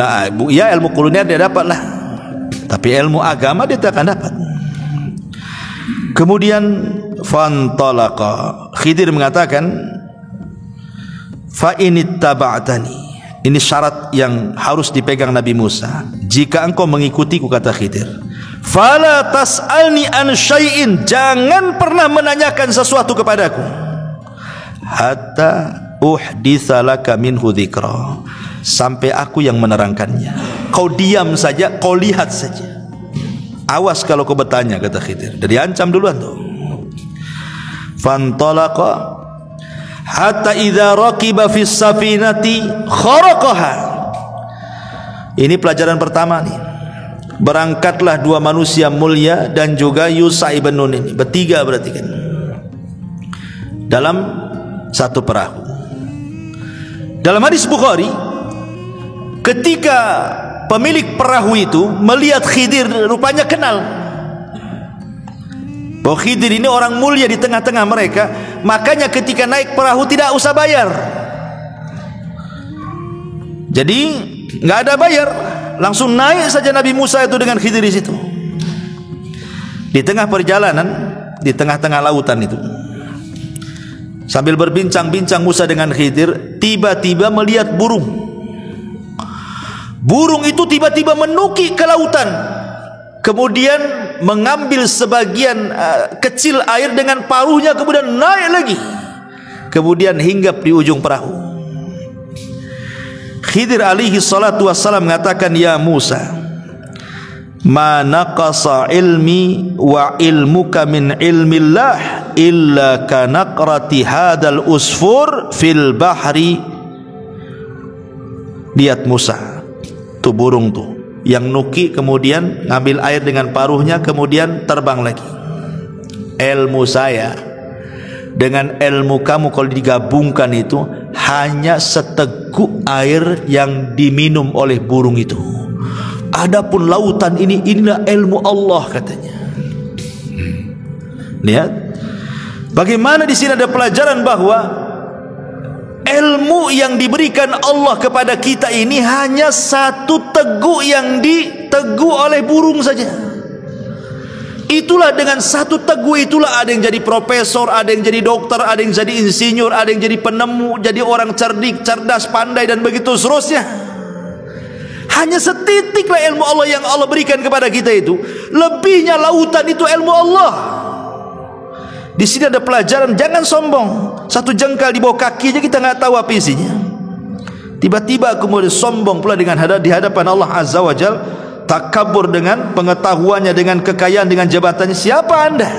ya ilmu kuliner dia dapat lah. Tapi ilmu agama dia tak akan dapat. Kemudian fantalaqa, Khidir mengatakan, fa inittaba'tani, Ini syarat yang harus dipegang Nabi Musa. Jika engkau mengikutiku, kata Khidir, fala tas'alni an syai'in, jangan pernah menanyakan sesuatu kepadaku, hatta uhditsa laka minhu dzikra, sampai aku yang menerangkannya. Kau diam saja, kau lihat saja. Awas kalau kau bertanya, kata Khidir. Dari ancam duluan tuh. Fantalaqa hatta idza raqiba fis safinati kharaqaha. Ini pelajaran pertama nih. Berangkatlah dua manusia mulia dan juga Yusha ibn Nun ini, bertiga berarti kan, dalam satu perahu. Dalam hadis Bukhari, ketika pemilik perahu itu melihat Khidir, rupanya kenal bahwa Khidir ini orang mulia di tengah-tengah mereka, makanya ketika naik perahu tidak usah bayar. Jadi nggak ada bayar, langsung naik saja Nabi Musa itu dengan Khidir di situ. Di tengah perjalanan, di tengah-tengah lautan itu, sambil berbincang-bincang Musa dengan Khidir, tiba-tiba melihat burung. Burung itu tiba-tiba menuki ke lautan, kemudian mengambil sebagian kecil air dengan paruhnya, kemudian naik lagi, kemudian hinggap di ujung perahu. Khidir alaihi salatu wassalam mengatakan, ya Musa, ma naqasa ilmi wa ilmuka min ilmillah illa kanaqrati hadal usfur fil bahri. Lihat Musa, tuh burung tuh yang nuki, kemudian ngambil air dengan paruhnya, kemudian terbang lagi. Ilmu saya dengan ilmu kamu kalau digabungkan itu hanya seteguk air yang diminum oleh burung itu. Adapun lautan ini, inilah ilmu Allah, katanya. Lihat bagaimana di sini ada pelajaran bahwa ilmu yang diberikan Allah kepada kita ini hanya satu teguk yang diteguk oleh burung saja. Itulah dengan satu teguk itulah ada yang jadi profesor, ada yang jadi dokter, ada yang jadi insinyur, ada yang jadi penemu, jadi orang cerdik, cerdas, pandai, dan begitu seterusnya. Hanya setitiklah ilmu Allah yang Allah berikan kepada kita itu. Lebihnya lautan itu ilmu Allah. Di sini ada pelajaran, jangan sombong. Satu jengkal di bawah kaki aja kita nggak tahu apa isinya. Tiba-tiba kemudian sombong pula dengan di hadapan Allah Azza wa Jal, takabur dengan pengetahuannya, dengan kekayaan, dengan jabatannya. Siapa anda?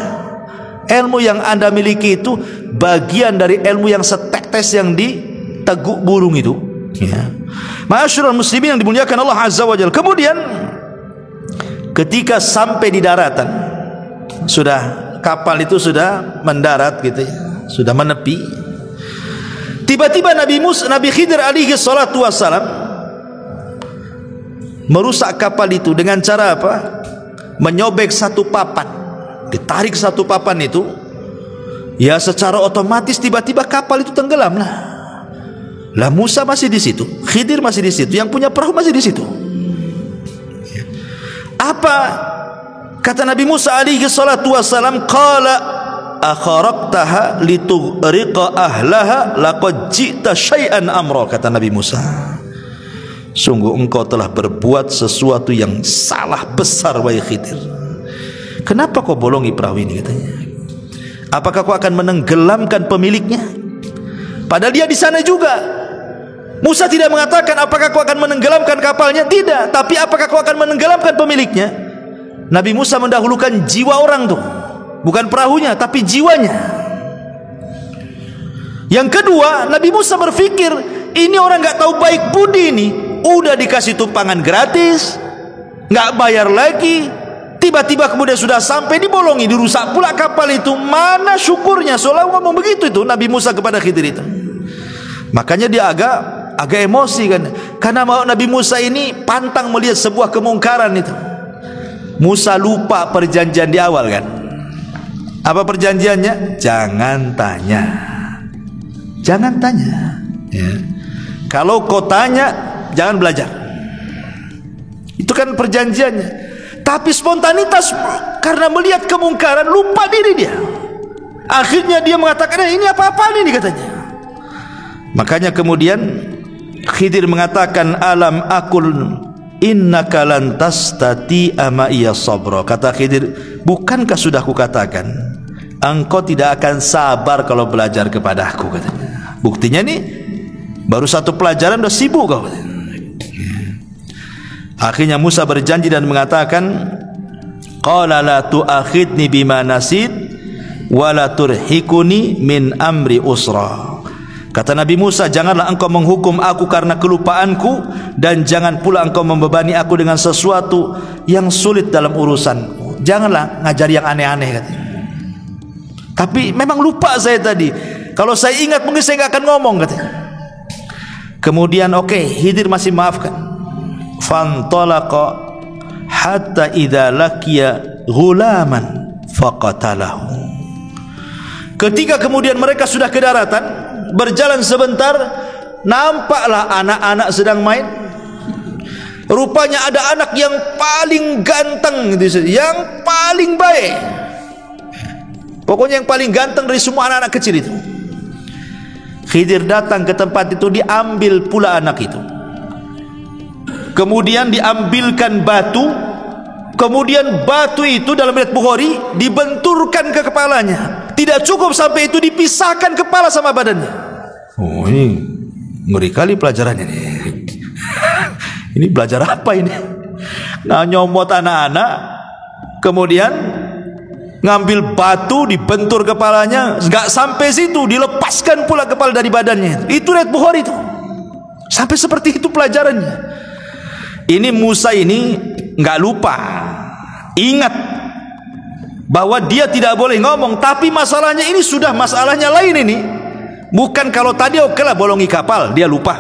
Ilmu yang anda miliki itu bagian dari ilmu yang setetes yang diteguk burung itu. Ya. Ma'asyiral muslimin yang dimuliakan Allah Azza wa Jal. Kemudian ketika sampai di daratan, sudah kapal itu sudah mendarat gitu ya, sudah menepi. Tiba-tiba Nabi Khidir alaihi salatu wassalam merusak kapal itu dengan cara apa? Menyobek satu papan. Ditarik satu papan itu, ya secara otomatis tiba-tiba kapal itu tenggelam lah. Lah Musa masih di situ, Khidir masih di situ, yang punya perahu masih di situ. Apa kata Nabi Musa alaihi salatu wassalam? Qala akharaqtaha litughriqa ahlaha laqad ji'ta syai'an amra. Kata Nabi Musa, sungguh engkau telah berbuat sesuatu yang salah besar, wahai Khidir. Kenapa kau bolongi perahu ini, katanya? Apakah kau akan menenggelamkan pemiliknya? Padahal dia di sana juga. Musa tidak mengatakan apakah kau akan menenggelamkan kapalnya, tidak, tapi apakah kau akan menenggelamkan pemiliknya. Nabi Musa mendahulukan jiwa orang tuh, bukan perahunya tapi jiwanya. Yang kedua, Nabi Musa berpikir, ini orang nggak tahu baik budi ini, udah dikasih tumpangan gratis, nggak bayar lagi, tiba-tiba kemudian sudah sampai dibolongi, dirusak pula kapal itu. Mana syukurnya? Seolah ngomong begitu itu Nabi Musa kepada Khidir itu. Makanya dia agak emosi kan, karena Nabi Musa ini pantang melihat sebuah kemungkaran itu. Musa lupa perjanjian di awal kan. Apa perjanjiannya? Jangan tanya. Jangan tanya ya. Kalau kau tanya, jangan belajar. Itu kan perjanjiannya. Tapi spontanitas, karena melihat kemungkaran, lupa diri dia. Akhirnya dia mengatakan, ini apa-apaan ini, katanya. Makanya kemudian Khidir mengatakan, alam akul innaka lan tastati'a ma'iya sabra. Kata Khidir, bukankah sudah kukatakan engkau tidak akan sabar kalau belajar kepada aku, katanya. Buktinya nih baru satu pelajaran udah sibuk kau. Akhirnya Musa berjanji dan mengatakan, qala la tu'akhidni bima nasid wa la turhikuni min amri usra. Kata Nabi Musa, janganlah engkau menghukum aku karena kelupaanku, dan jangan pula engkau membebani aku dengan sesuatu yang sulit dalam urusanku. Janganlah ngajari yang aneh-aneh, katanya. Tapi memang lupa saya tadi. Kalau saya ingat mungkin saya nggak akan ngomong, katanya. Kemudian Khidir masih maafkan. Fantalaqa hatta idza laqiya ghulaman faqatalahu. Ketika kemudian mereka sudah ke daratan, berjalan sebentar, nampaklah anak-anak sedang main. Rupanya ada anak yang paling ganteng, yang paling baik, pokoknya yang paling ganteng dari semua anak-anak kecil itu. Khidir datang ke tempat itu, diambil pula anak itu. Kemudian diambilkan batu. Kemudian batu itu dalam riwayat Bukhari dibenturkan ke kepalanya. Tidak cukup sampai itu, dipisahkan kepala sama badannya. Oh, ini ngeri kali pelajarannya nih. Ini belajar apa ini? Nyomot anak-anak, kemudian ngambil batu, dibentur kepalanya. Enggak sampai situ, dilepaskan pula kepala dari badannya. Itu riwayat Bukhari itu. Sampai seperti itu pelajarannya. Ini Musa ini enggak lupa, ingat bahwa dia tidak boleh ngomong. Tapi masalahnya ini sudah masalahnya lain ini. Bukan kalau tadi lah bolongi kapal, dia lupa.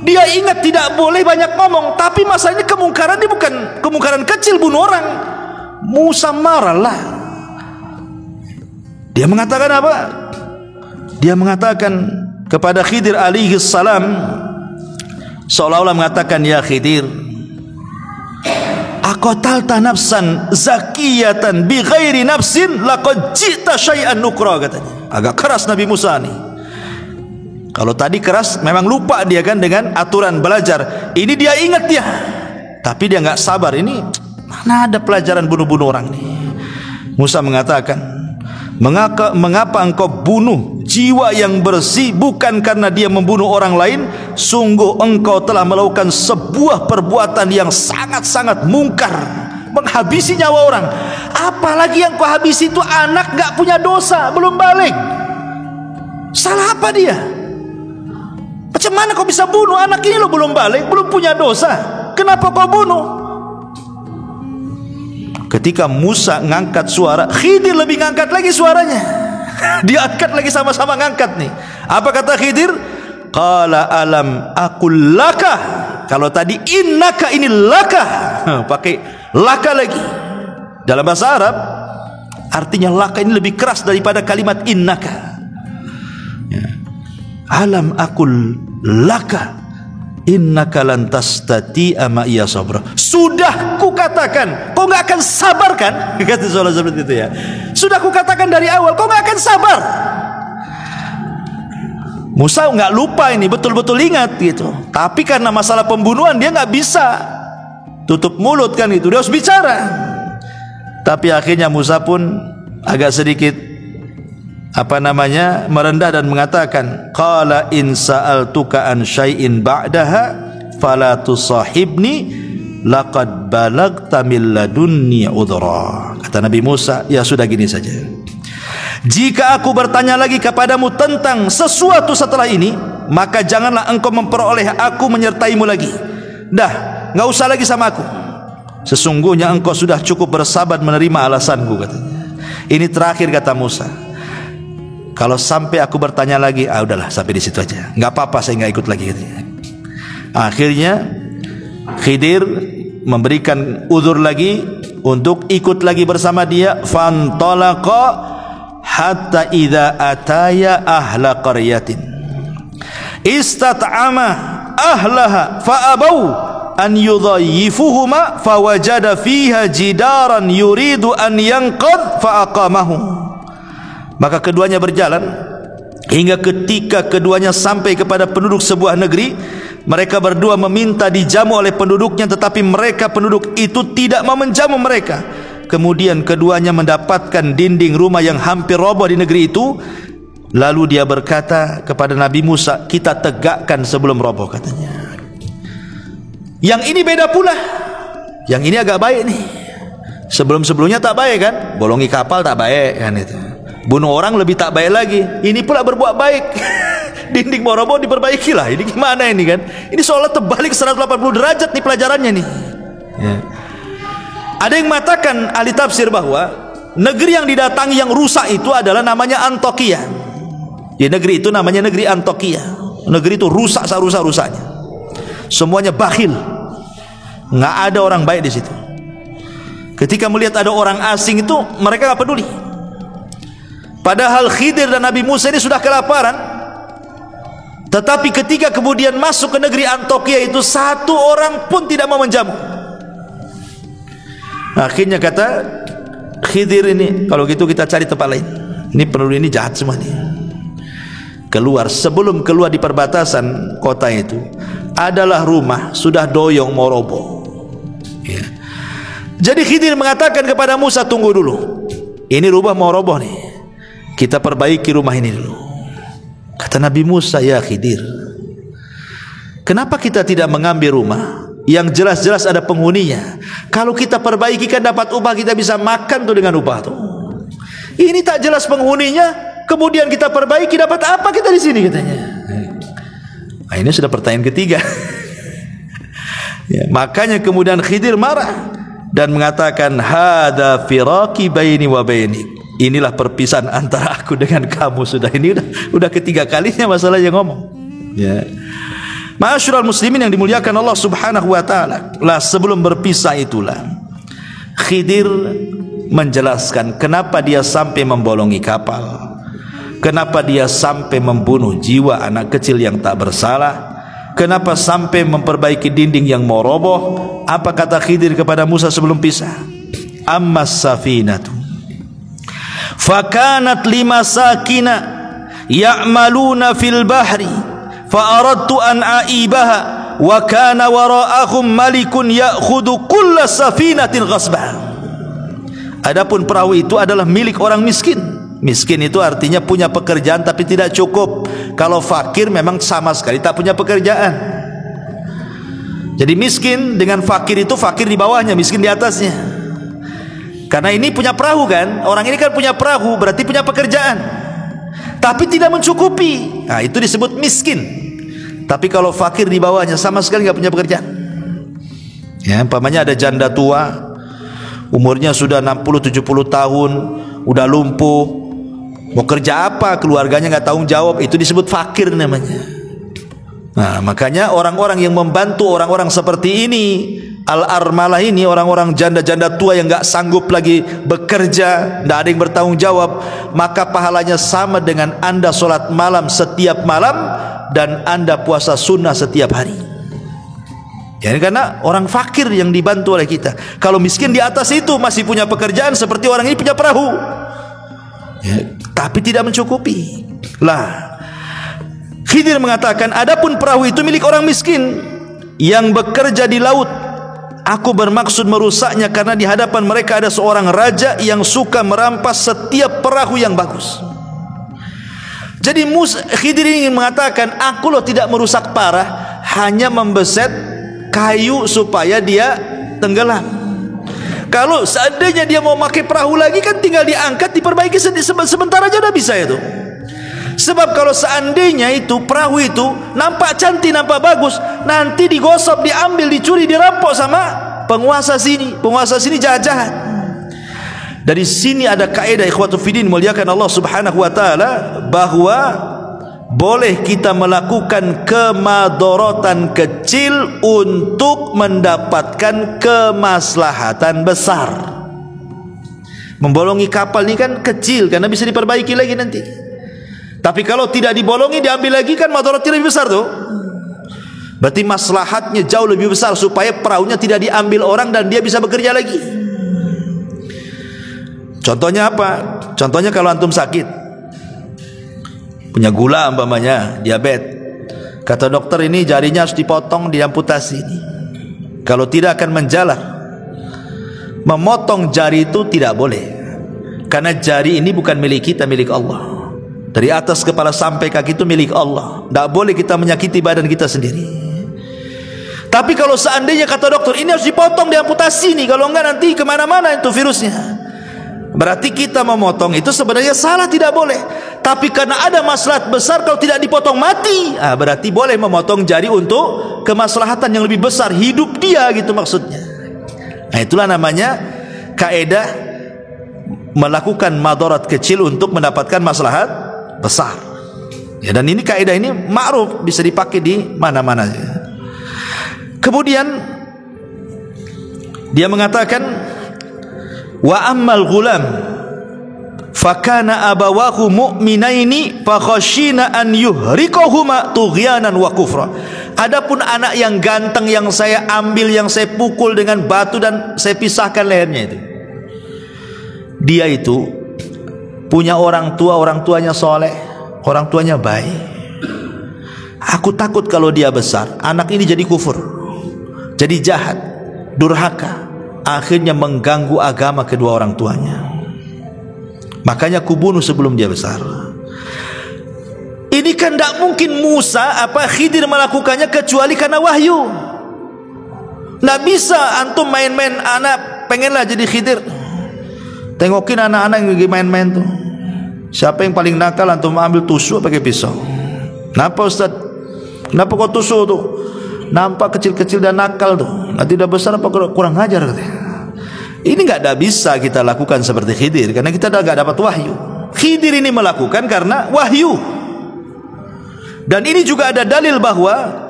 Dia ingat tidak boleh banyak ngomong. Tapi masalahnya kemungkaran ini bukan kemungkaran kecil, bunuh orang. Musa marahlah. Dia mengatakan apa? Dia mengatakan kepada Khidir alaihi salam, seolah-olah mengatakan, ya Khidir, aqatalta nafsan zakiyatan bi ghairi nafsin laqad ji'ta syai'an nukra, katanya. Agak keras Nabi Musa nih. Kalau tadi keras memang lupa dia kan dengan aturan belajar. Ini dia ingat dia, tapi dia enggak sabar. Ini mana ada pelajaran bunuh-bunuh orang nih. Musa mengatakan, mengapa engkau bunuh jiwa yang bersih bukan karena dia membunuh orang lain? Sungguh engkau telah melakukan sebuah perbuatan yang sangat-sangat mungkar, menghabisi nyawa orang. Apalagi yang kau habisi itu anak gak punya dosa, belum balik. Salah apa dia? Macam mana kau bisa bunuh anak ini? Lo belum balik, belum punya dosa, kenapa kau bunuh? Ketika Musa ngangkat suara, Khidir lebih ngangkat lagi suaranya. Diangkat lagi, sama-sama ngangkat nih. Apa kata Khidir? Qala alam aqul laka. Kalau tadi innaka, ini laka, pakai laka lagi. Dalam bahasa Arab artinya laka ini lebih keras daripada kalimat innaka. Alam aqul laka innaka lan tastati'a ma'iya sabra. Sudah kukatakan, kau enggak akan sabar kan? Kata seolah seperti itu ya. Sudah kukatakan dari awal, kau enggak akan sabar. Musa enggak lupa ini, betul-betul ingat gitu. Tapi karena masalah pembunuhan dia enggak bisa tutup mulut kan itu, dia harus bicara. Tapi akhirnya Musa pun agak sedikit merendah dan mengatakan, qala in sa'altuka an syai'in ba'daha fala tusahibni laqad balagta min ladunni udhra. Kata Nabi Musa, ya sudah gini saja, jika aku bertanya lagi kepadamu tentang sesuatu setelah ini, maka janganlah engkau memperoleh aku menyertaimu lagi. Dah, enggak usah lagi sama aku. Sesungguhnya engkau sudah cukup bersabar menerima alasanku, katanya. Ini terakhir kata Musa. Kalau sampai aku bertanya lagi, udahlah sampai di situ aja, nggak apa-apa, saya nggak ikut lagi. Akhirnya Khidir memberikan uzur lagi untuk ikut lagi bersama dia. Fantalaqa hatta idza ataya ahla qaryatin istat'ama ahlaha fa'abau an yudhayyifuhuma fawajada fiha jidaran yuridu an yanqad fa'aqamahu. Maka keduanya berjalan hingga ketika keduanya sampai kepada penduduk sebuah negeri, mereka berdua meminta dijamu oleh penduduknya, tetapi mereka penduduk itu tidak mau menjamu mereka. Kemudian keduanya mendapatkan dinding rumah yang hampir roboh di negeri itu. Lalu dia berkata kepada Nabi Musa, kita tegakkan sebelum roboh, katanya. Yang ini beda pula. Yang ini agak baik nih. Sebelum-sebelumnya tak baik kan? Bolongi kapal tak baik kan itu. Bunuh orang lebih tak baik lagi. Ini pula berbuat baik. Dinding mau roboh diperbaiki lah. Ini gimana ini kan? Ini seolah terbalik 180 derajat nih pelajarannya nih. Ya. Ada yang mengatakan ahli tafsir bahwa negeri yang didatangi yang rusak itu adalah namanya Antioquia. Di negeri itu namanya negeri Antioquia. Negeri itu rusak serusak-rusaknya. Semuanya bakhil. Nggak ada orang baik di situ. Ketika melihat ada orang asing itu, mereka nggak peduli. Padahal Khidir dan Nabi Musa ini sudah kelaparan. Tetapi ketika kemudian masuk ke negeri Antioquia itu, satu orang pun tidak mau menjamu. Akhirnya kata Khidir ini, kalau gitu kita cari tempat lain. Ini penduduk ini jahat semua nih. Keluar, sebelum keluar di perbatasan kota itu adalah rumah sudah doyong mau roboh. Ya. Jadi Khidir mengatakan kepada Musa, tunggu dulu, ini rumah mau roboh nih, kita perbaiki rumah ini dulu. Kata Nabi Musa, ya Khidir, kenapa kita tidak mengambil rumah yang jelas-jelas ada penghuninya? Kalau kita perbaiki kan dapat upah, kita bisa makan tuh dengan upah tuh. Ini tak jelas penghuninya, kemudian kita perbaiki, dapat apa kita di sini, katanya. Nah, ini sudah pertanyaan ketiga. Ya, makanya kemudian Khidir marah dan mengatakan, hada firaqi baini wa bainik. Inilah perpisahan antara aku dengan kamu. Sudah, ini udah ketiga kalinya masalah yang ngomong. Ya. Ma'asyiral muslimin yang dimuliakan Allah Subhanahu wa taala. Lah sebelum berpisah itulah Khidir menjelaskan kenapa dia sampai membolongi kapal. Kenapa dia sampai membunuh jiwa anak kecil yang tak bersalah? Kenapa sampai memperbaiki dinding yang mau roboh? Apa kata Khidir kepada Musa sebelum pisah? Ammas safinatu fakanat limasakina ya'maluna fil bahri fa aradtu an aibaha wa kana wara'ahum malikun ya'khudhu kulla safinatin ghasbah. Adapun perahu itu adalah milik orang miskin. Miskin itu artinya punya pekerjaan tapi tidak cukup. Kalau fakir memang sama sekali tak punya pekerjaan. Jadi miskin dengan fakir itu, fakir di bawahnya, miskin di atasnya. Karena ini punya perahu kan, orang ini kan punya perahu, berarti punya pekerjaan, tapi tidak mencukupi. Nah, itu disebut miskin. Tapi kalau fakir di bawahnya, sama sekali nggak punya pekerjaan. Ya, umpamanya ada janda tua, umurnya sudah 60-70 tahun, udah lumpuh, mau kerja apa, keluarganya nggak tanggung jawab, itu disebut fakir namanya. Nah, makanya orang-orang yang membantu orang-orang seperti ini, al-armalah ini, orang-orang janda-janda tua yang nggak sanggup lagi bekerja, nggak ada yang bertanggung jawab, maka pahalanya sama dengan anda sholat malam setiap malam dan anda puasa sunnah setiap hari. Ya, karena orang fakir yang dibantu oleh kita. Kalau miskin di atas itu masih punya pekerjaan seperti orang ini punya perahu, ya, tapi tidak mencukupi. Lah, Khidir mengatakan, adapun perahu itu milik orang miskin yang bekerja di laut. Aku bermaksud merusaknya karena di hadapan mereka ada seorang raja yang suka merampas setiap perahu yang bagus. Jadi Khidir ingin mengatakan, aku loh tidak merusak parah, hanya membeset kayu supaya dia tenggelam. Kalau seandainya dia mau pakai perahu lagi kan tinggal diangkat, diperbaiki sebentar aja udah bisa itu. Sebab kalau seandainya itu perahu itu nampak cantik, nampak bagus, nanti digosok, diambil, dicuri, dirampok sama penguasa sini. Penguasa sini jahat-jahat. Dari sini ada kaidah ikhwatu fiddin muliakan Allah Subhanahu wa taala, bahwa boleh kita melakukan kemadharatan kecil untuk mendapatkan kemaslahatan besar. Membolongi kapal ini kan kecil karena bisa diperbaiki lagi nanti. Tapi kalau tidak dibolongi, diambil lagi kan madharatnya lebih besar tuh. Berarti maslahatnya jauh lebih besar supaya perahunya tidak diambil orang dan dia bisa bekerja lagi. Contohnya apa? Contohnya kalau antum sakit, punya gula umpamanya, diabetes. Kata dokter ini jarinya harus dipotong, diamputasi. Kalau tidak akan menjalar. Memotong jari itu tidak boleh, karena jari ini bukan milik kita, milik Allah. Dari atas kepala sampai kaki itu milik Allah. Tidak boleh kita menyakiti badan kita sendiri. Tapi kalau seandainya kata dokter ini harus dipotong, diamputasi nih, kalau enggak nanti kemana-mana itu virusnya, berarti kita memotong itu sebenarnya salah, tidak boleh. Tapi karena ada maslahat besar, kalau tidak dipotong mati, berarti boleh memotong jari untuk kemaslahatan yang lebih besar, hidup dia gitu maksudnya. Nah, itulah namanya kaidah melakukan madarat kecil untuk mendapatkan maslahat besar. Ya, dan ini kaidah ini ma'ruf, bisa dipakai di mana-mana. Kemudian dia mengatakan, wa ammal ghulam fakana abawahu mu'minaini fakhashina an yuhrikahuma tughyanan wa kufra. Adapun anak yang ganteng yang saya ambil, yang saya pukul dengan batu dan saya pisahkan lehernya itu, dia itu punya orang tua, orang tuanya soleh, orang tuanya baik. Aku takut kalau dia besar, anak ini jadi kufur, jadi jahat, durhaka, akhirnya mengganggu agama kedua orang tuanya. Makanya kubunuh sebelum dia besar. Ini kan tidak mungkin Khidir melakukannya kecuali karena wahyu. Tidak bisa antum main-main, anak pengenlah jadi Khidir. Tengokin anak-anak yang lagi main-main tuh, siapa yang paling nakal, antum ambil tusuk pakai pisau. Kenapa Ustaz? Kenapa kau tusuk tuh? Nampak kecil-kecil dan nakal tuh, nanti udah besar apa kurang ajar katanya. Ini tidak bisa kita lakukan seperti Khidir, karena kita tidak dapat wahyu. Khidir ini melakukan karena wahyu. Dan ini juga ada dalil bahwa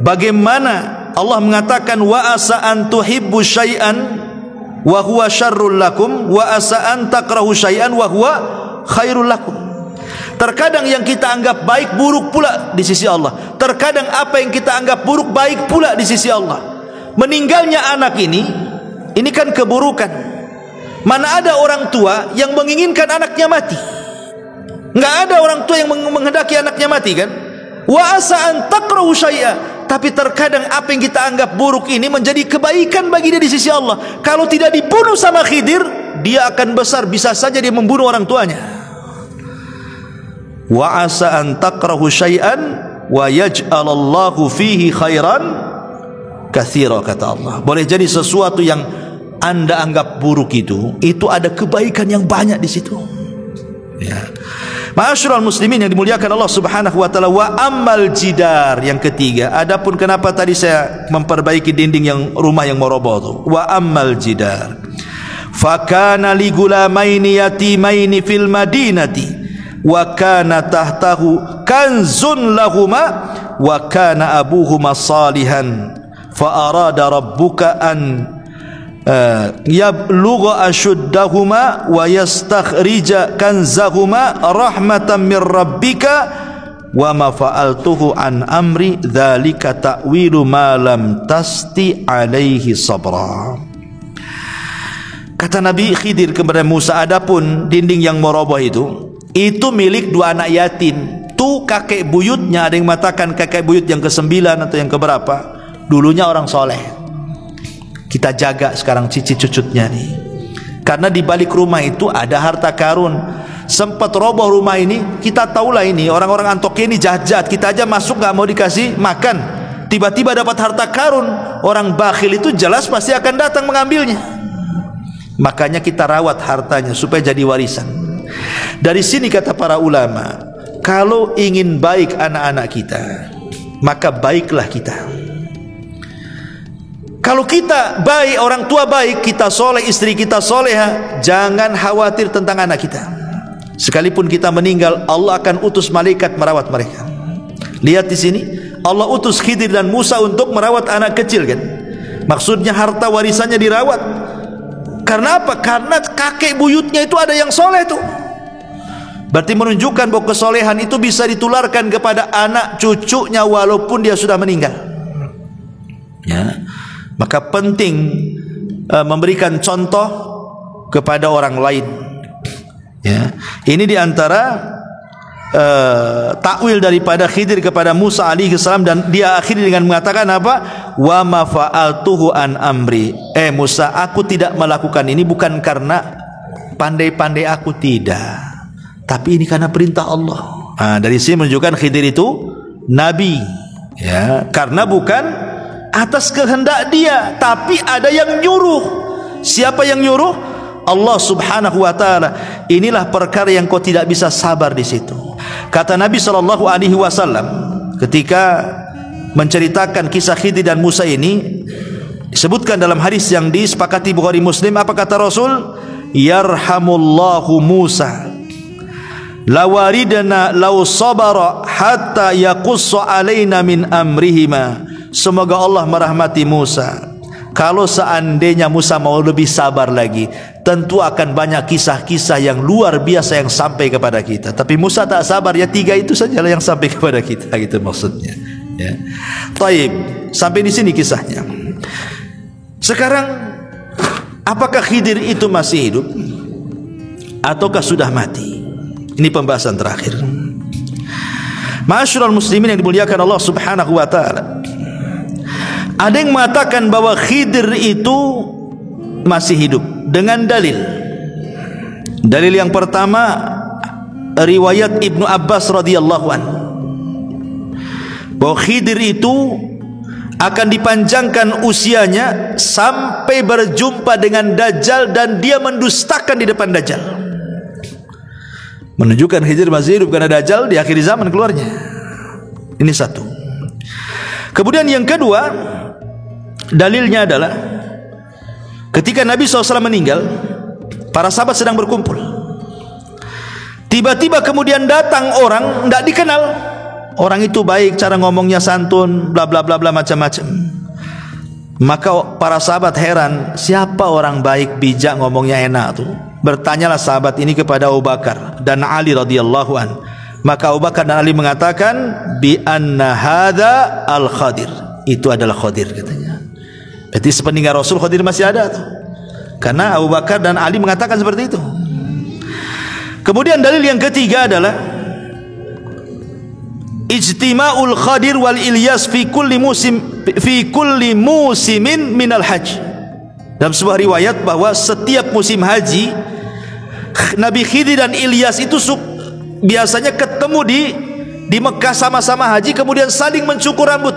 bagaimana Allah mengatakan wa asa an tuhibbu syai'an wa huwa syarrul lakum wa asa an takrahu syai'an wa huwa khairul lakum. Terkadang yang kita anggap baik buruk pula di sisi Allah. Terkadang apa yang kita anggap buruk baik pula di sisi Allah. Meninggalnya anak ini kan keburukan. Mana ada orang tua yang menginginkan anaknya mati? Enggak ada orang tua yang menghendaki anaknya mati kan? Wa asa an takrahu syai'a. Tapi terkadang apa yang kita anggap buruk ini menjadi kebaikan bagi dia di sisi Allah. Kalau tidak dibunuh sama Khidir, dia akan besar, bisa saja dia membunuh orang tuanya. Wa asa an takrahu syai'an wa yaj'alallahu fihi khairan katsira, kata Allah. Boleh jadi sesuatu yang Anda anggap buruk itu ada kebaikan yang banyak di situ. Ya. Ma'asyiral muslimin yang dimuliakan Allah Subhanahu wa taala, wa ammal jidar, yang ketiga. Adapun kenapa tadi saya memperbaiki dinding yang rumah yang mau roboh itu. Wa ammal jidar fakana li gulamaini yatimaini fil madinati wa kana tahtahu kanzun lahuma wa kana abuhuma salihan fa arada rabbuka an yablugha ashuddahuma wa yastakhrija kanzahuma rahmatan min rabbika wa ma fa'altuhu an amri dzalika ta'wilu ma lam tasti alaihi sabra. Kata Nabi Khidir kepada Musa, adapun dinding yang meroboh itu milik dua anak yatim. Tuh kakek buyutnya, ada yang mengatakan kakek buyut yang ke-9 atau yang keberapa, dulunya orang soleh. Kita jaga sekarang cicit cucutnya nih, karena di balik rumah itu ada harta karun. Sempat roboh rumah ini, kita tahulah ini orang-orang Antokia ini jahat-jahat. Kita aja masuk gak mau dikasih makan, tiba-tiba dapat harta karun. Orang bakhil itu jelas pasti akan datang mengambilnya. Makanya kita rawat hartanya supaya jadi warisan. Dari sini kata para ulama, kalau ingin baik anak-anak kita, maka baiklah kita. Kalau kita baik, orang tua baik, kita soleh, istri kita soleha, jangan khawatir tentang anak kita. Sekalipun kita meninggal, Allah akan utus malaikat merawat mereka. Lihat di sini, Allah utus Khidir dan Musa untuk merawat anak kecil kan. Maksudnya harta warisannya dirawat. Karena apa? Karena kakek buyutnya itu ada yang soleh tuh. Berarti menunjukkan bahwa kesolehan itu bisa ditularkan kepada anak cucunya walaupun dia sudah meninggal. Ya. Maka penting memberikan contoh kepada orang lain. Ya. Ini diantara takwil daripada Khidir kepada Musa alaihi salam, dan dia akhiri dengan mengatakan apa? Wa ma fa'altuhu an amri. Musa, aku tidak melakukan ini bukan karena pandai-pandai aku, tidak, tapi ini karena perintah Allah. Dari sini menunjukkan Khidir itu nabi, ya, karena bukan atas kehendak dia, tapi ada yang nyuruh. Siapa yang nyuruh? Allah Subhanahu wa taala. Inilah perkara yang kau tidak bisa sabar di situ. Kata Nabi sallallahu alaihi wasallam ketika menceritakan kisah Khidir dan Musa ini, disebutkan dalam hadis yang disepakati Bukhari Muslim, apa kata Rasul? Yarhamullahu Musa lawaridna law sabara hatta yaqussu alaina min amrihima. Semoga Allah merahmati Musa. Kalau seandainya Musa mau lebih sabar lagi, tentu akan banyak kisah-kisah yang luar biasa yang sampai kepada kita. Tapi Musa tak sabar, ya 3 itu sajalah yang sampai kepada kita, gitu maksudnya, ya. Taib, sampai di sini kisahnya. Sekarang, apakah Khidir itu masih hidup ataukah sudah mati? Ini pembahasan terakhir. Ma'asyiral muslimin yang dimuliakan Allah Subhanahu wa taala. Ada yang mengatakan bahwa Khidir itu masih hidup dengan dalil. Dalil yang pertama, riwayat Ibnu Abbas radhiyallahu anhu, bahwa Khidir itu akan dipanjangkan usianya sampai berjumpa dengan Dajjal, dan dia mendustakan di depan Dajjal. Menunjukkan Khidir masih hidup karena Dajjal di akhir zaman keluarnya. Ini satu. Kemudian yang kedua, dalilnya adalah ketika Nabi SAW meninggal, para sahabat sedang berkumpul. Tiba-tiba kemudian datang orang tidak dikenal. Orang itu baik, cara ngomongnya santun, bla bla bla bla, macam-macam. Maka para sahabat heran, siapa orang baik, bijak, ngomongnya enak tuh? Bertanyalah sahabat ini kepada Abu Bakar dan Ali radhiyallahu an. Maka Abu Bakar dan Ali mengatakan, bi anna hadza al-Khadir. Itu adalah Khadir, katanya. Berarti sepeninggal Rasul Khadir masih ada tuh. Karena Abu Bakar dan Ali mengatakan seperti itu. Kemudian dalil yang ketiga adalah ijtima'ul Khadir wal Ilyas fi kulli musimin minal hajj. Dalam sebuah riwayat bahwa setiap musim haji, Nabi Khidir dan Ilyas itu biasanya ketemu di Mekah sama-sama haji, kemudian saling mencukur rambut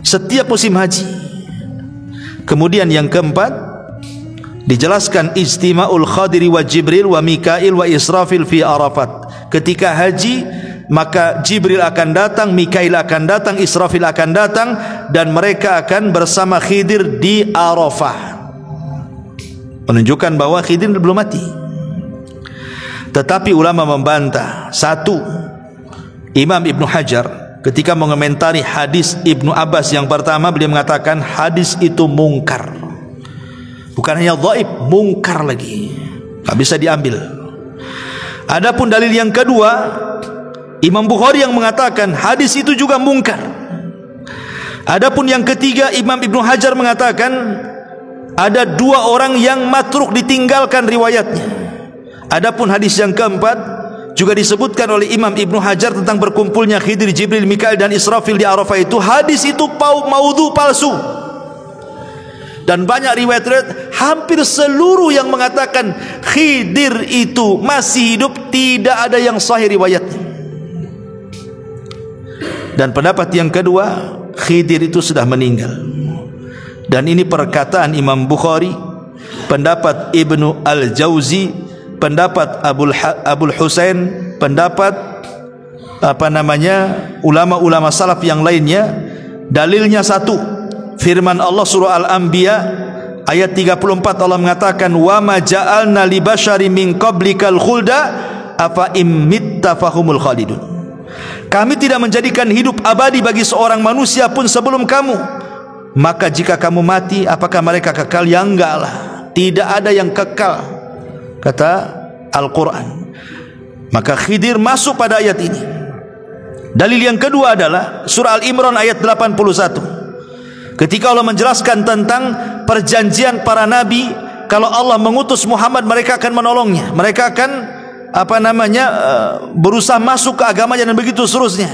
setiap musim haji. Kemudian yang keempat, dijelaskan ijtima'ul Khadiri wa Jibril wa Mikail wa Israfil fi Arafat. Ketika haji, maka Jibril akan datang, Mikail akan datang, Israfil akan datang, dan mereka akan bersama Khidir di Arafah. Menunjukkan bahwa Khidir belum mati. Tetapi ulama membantah. Satu, Imam Ibnu Hajar ketika mengomentari hadis Ibnu Abbas yang pertama, beliau mengatakan hadis itu mungkar. Bukan hanya dhaif, mungkar lagi, tak bisa diambil. Adapun dalil yang kedua, Imam Bukhari yang mengatakan hadis itu juga mungkar. Adapun yang ketiga, Imam Ibnu Hajar mengatakan ada 2 orang yang matruk, ditinggalkan riwayatnya. Adapun hadis yang keempat juga disebutkan oleh Imam Ibnu Hajar tentang berkumpulnya Khidir, Jibril, Mikail dan Israfil di Arafah itu. Hadis itu maudhu, palsu. Dan banyak riwayat-riwayat, hampir seluruh yang mengatakan Khidir itu masih hidup, tidak ada yang sahih riwayatnya. Dan pendapat yang kedua, Khidir itu sudah meninggal. Dan ini perkataan Imam Bukhari, pendapat Ibnu Al-Jauzi, pendapat Abul Husain, pendapat ulama-ulama salaf yang lainnya. Dalilnya satu, firman Allah surah Al-Anbiya ayat 34, Allah mengatakan, wa ma ja'alna li basyari min qablikal khulda afa immitta fahumul khalidun. Kami tidak menjadikan hidup abadi bagi seorang manusia pun sebelum kamu, maka jika kamu mati, apakah mereka kekal? Ya enggak lah, tidak ada yang kekal, kata Al-Quran. Maka Khidir masuk pada ayat ini. Dalil yang kedua adalah surah Al-Imran ayat 81. Ketika Allah menjelaskan tentang perjanjian para nabi, kalau Allah mengutus Muhammad, mereka akan menolongnya, mereka akan berusaha masuk ke agamanya dan begitu seterusnya.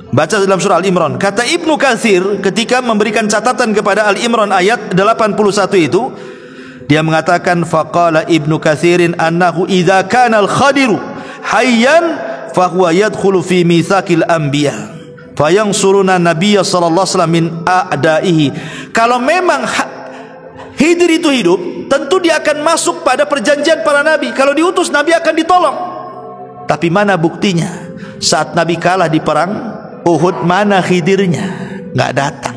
Baca dalam surah Al-Imran. Kata Ibnu Katsir ketika memberikan catatan kepada Al-Imran ayat 81 itu, dia mengatakan faqala Ibnu Katsirin annahu idza kana al-Khadiru hayyan fa huwa yadkhulu fi mitsaqil anbiya fayansuruna nabiyya sallallahu alaihi wasallam min a'daihi. Kalau memang Khidir itu hidup, tentu dia akan masuk pada perjanjian para nabi. Kalau diutus, nabi akan ditolong. Tapi mana buktinya? Saat nabi kalah di perang Uhud, mana Khidirnya? Nggak datang.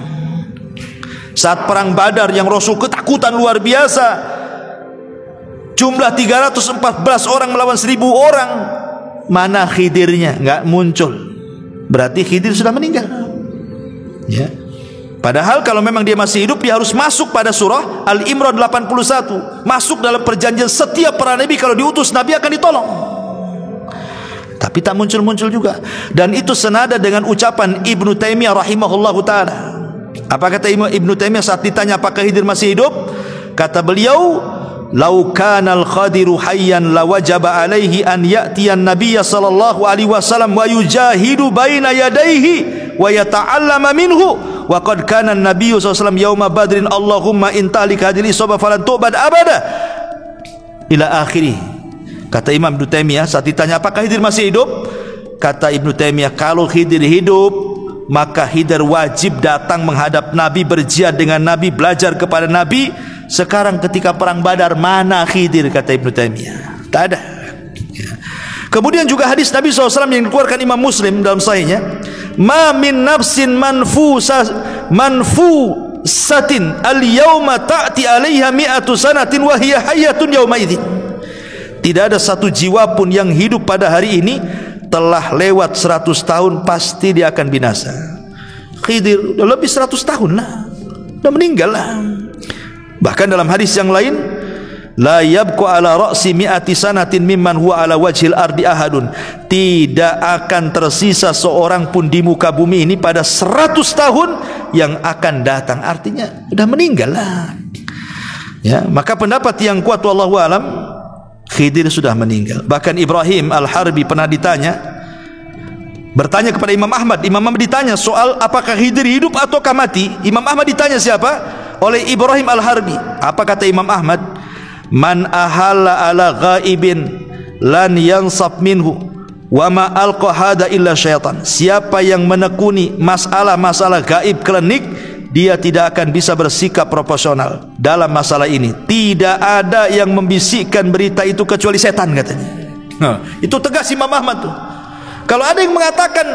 Saat perang Badar yang Rasul ketakutan luar biasa, jumlah 314 orang melawan 1000 orang, mana Khidirnya? Nggak muncul. Berarti Khidir sudah meninggal. Ya. Padahal kalau memang dia masih hidup, dia harus masuk pada surah Al-Imran 81. Masuk dalam perjanjian setiap para nabi, kalau diutus nabi akan ditolong. Tapi tak muncul-muncul juga. Dan itu senada dengan ucapan Ibnu Taimiyah rahimahullahu ta'ala. Apa kata Ibnu Taimiyah saat ditanya apakah Khidir masih hidup? Kata beliau, "Lau kana al-Khadiru hayyan lawajaba alaihi an ya'tiyan nabiyya sallallahu alaihi wasallam wa yujahidu baina yadayhi wa yata'allama minhu. Wa qad kana an-nabiyyu sallallahu alaihi wasallam yauma badrin Allahumma intalik hadhihi isabah falan tu'bad abada." Ila akhirih. Kata Imam Ibnu Taimiyah saat ditanya apakah Khidir masih hidup, kata Ibnu Taimiyah, kalau Khidir hidup, maka Khidir wajib datang menghadap Nabi, berjihad dengan Nabi, belajar kepada Nabi. Sekarang ketika perang Badar, mana Khidir? Kata Ibnu Taimiyah, tak ada. Kemudian juga hadis Nabi SAW yang dikeluarkan Imam Muslim dalam sahihnya, ma min nafsin manfusatin al-yawma ta'ti alaiha mi'atu sanatin wa hiya hayyatun yawma idzin. Tidak ada satu jiwa pun yang hidup pada hari ini telah lewat 100 tahun pasti dia akan binasa. Khidir udah lebih 100 tahun lah, udah meninggal lah. Bahkan dalam hadis yang lain, la yabqa ala ra'si mi'ati sanatin mimman huwa ala wajhil ardi ahadun. Tidak akan tersisa seorang pun di muka bumi ini pada 100 tahun yang akan datang. Artinya sudah meninggal lah. Ya, maka pendapat yang kuat wallahu alam, Khidir sudah meninggal. Bahkan Ibrahim Al-Harbi pernah bertanya kepada Imam Ahmad. Imam Ahmad ditanya soal apakah Khidir hidup ataukah mati. Imam Ahmad ditanya siapa? Oleh Ibrahim Al-Harbi. Apa kata Imam Ahmad? Man ahalla ala ghaibin lan yansab minhu wa ma alqa hada illa syaitan. Siapa yang menekuni masalah-masalah gaib klinik, dia tidak akan bisa bersikap proporsional dalam masalah ini. Tidak ada yang membisikkan berita itu kecuali setan, katanya. Itu tegas Imam Ahmad tuh. Kalau ada yang mengatakan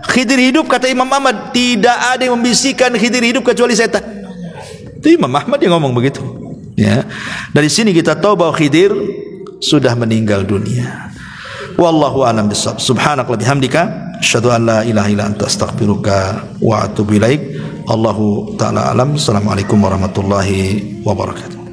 Khidir hidup, kata Imam Ahmad, tidak ada yang membisikkan Khidir hidup kecuali setan. Itu Imam Ahmad yang ngomong begitu. Ya. Dari sini kita tahu bahwa Khidir sudah meninggal dunia. Wallahu a'lam bishawab. Subhanaka wa bihamdika asyhadu an la ilaha illa anta astaghfiruka wa atubu ilaik. Allahu ta'ala alam. Assalamualaikum warahmatullahi wabarakatuh.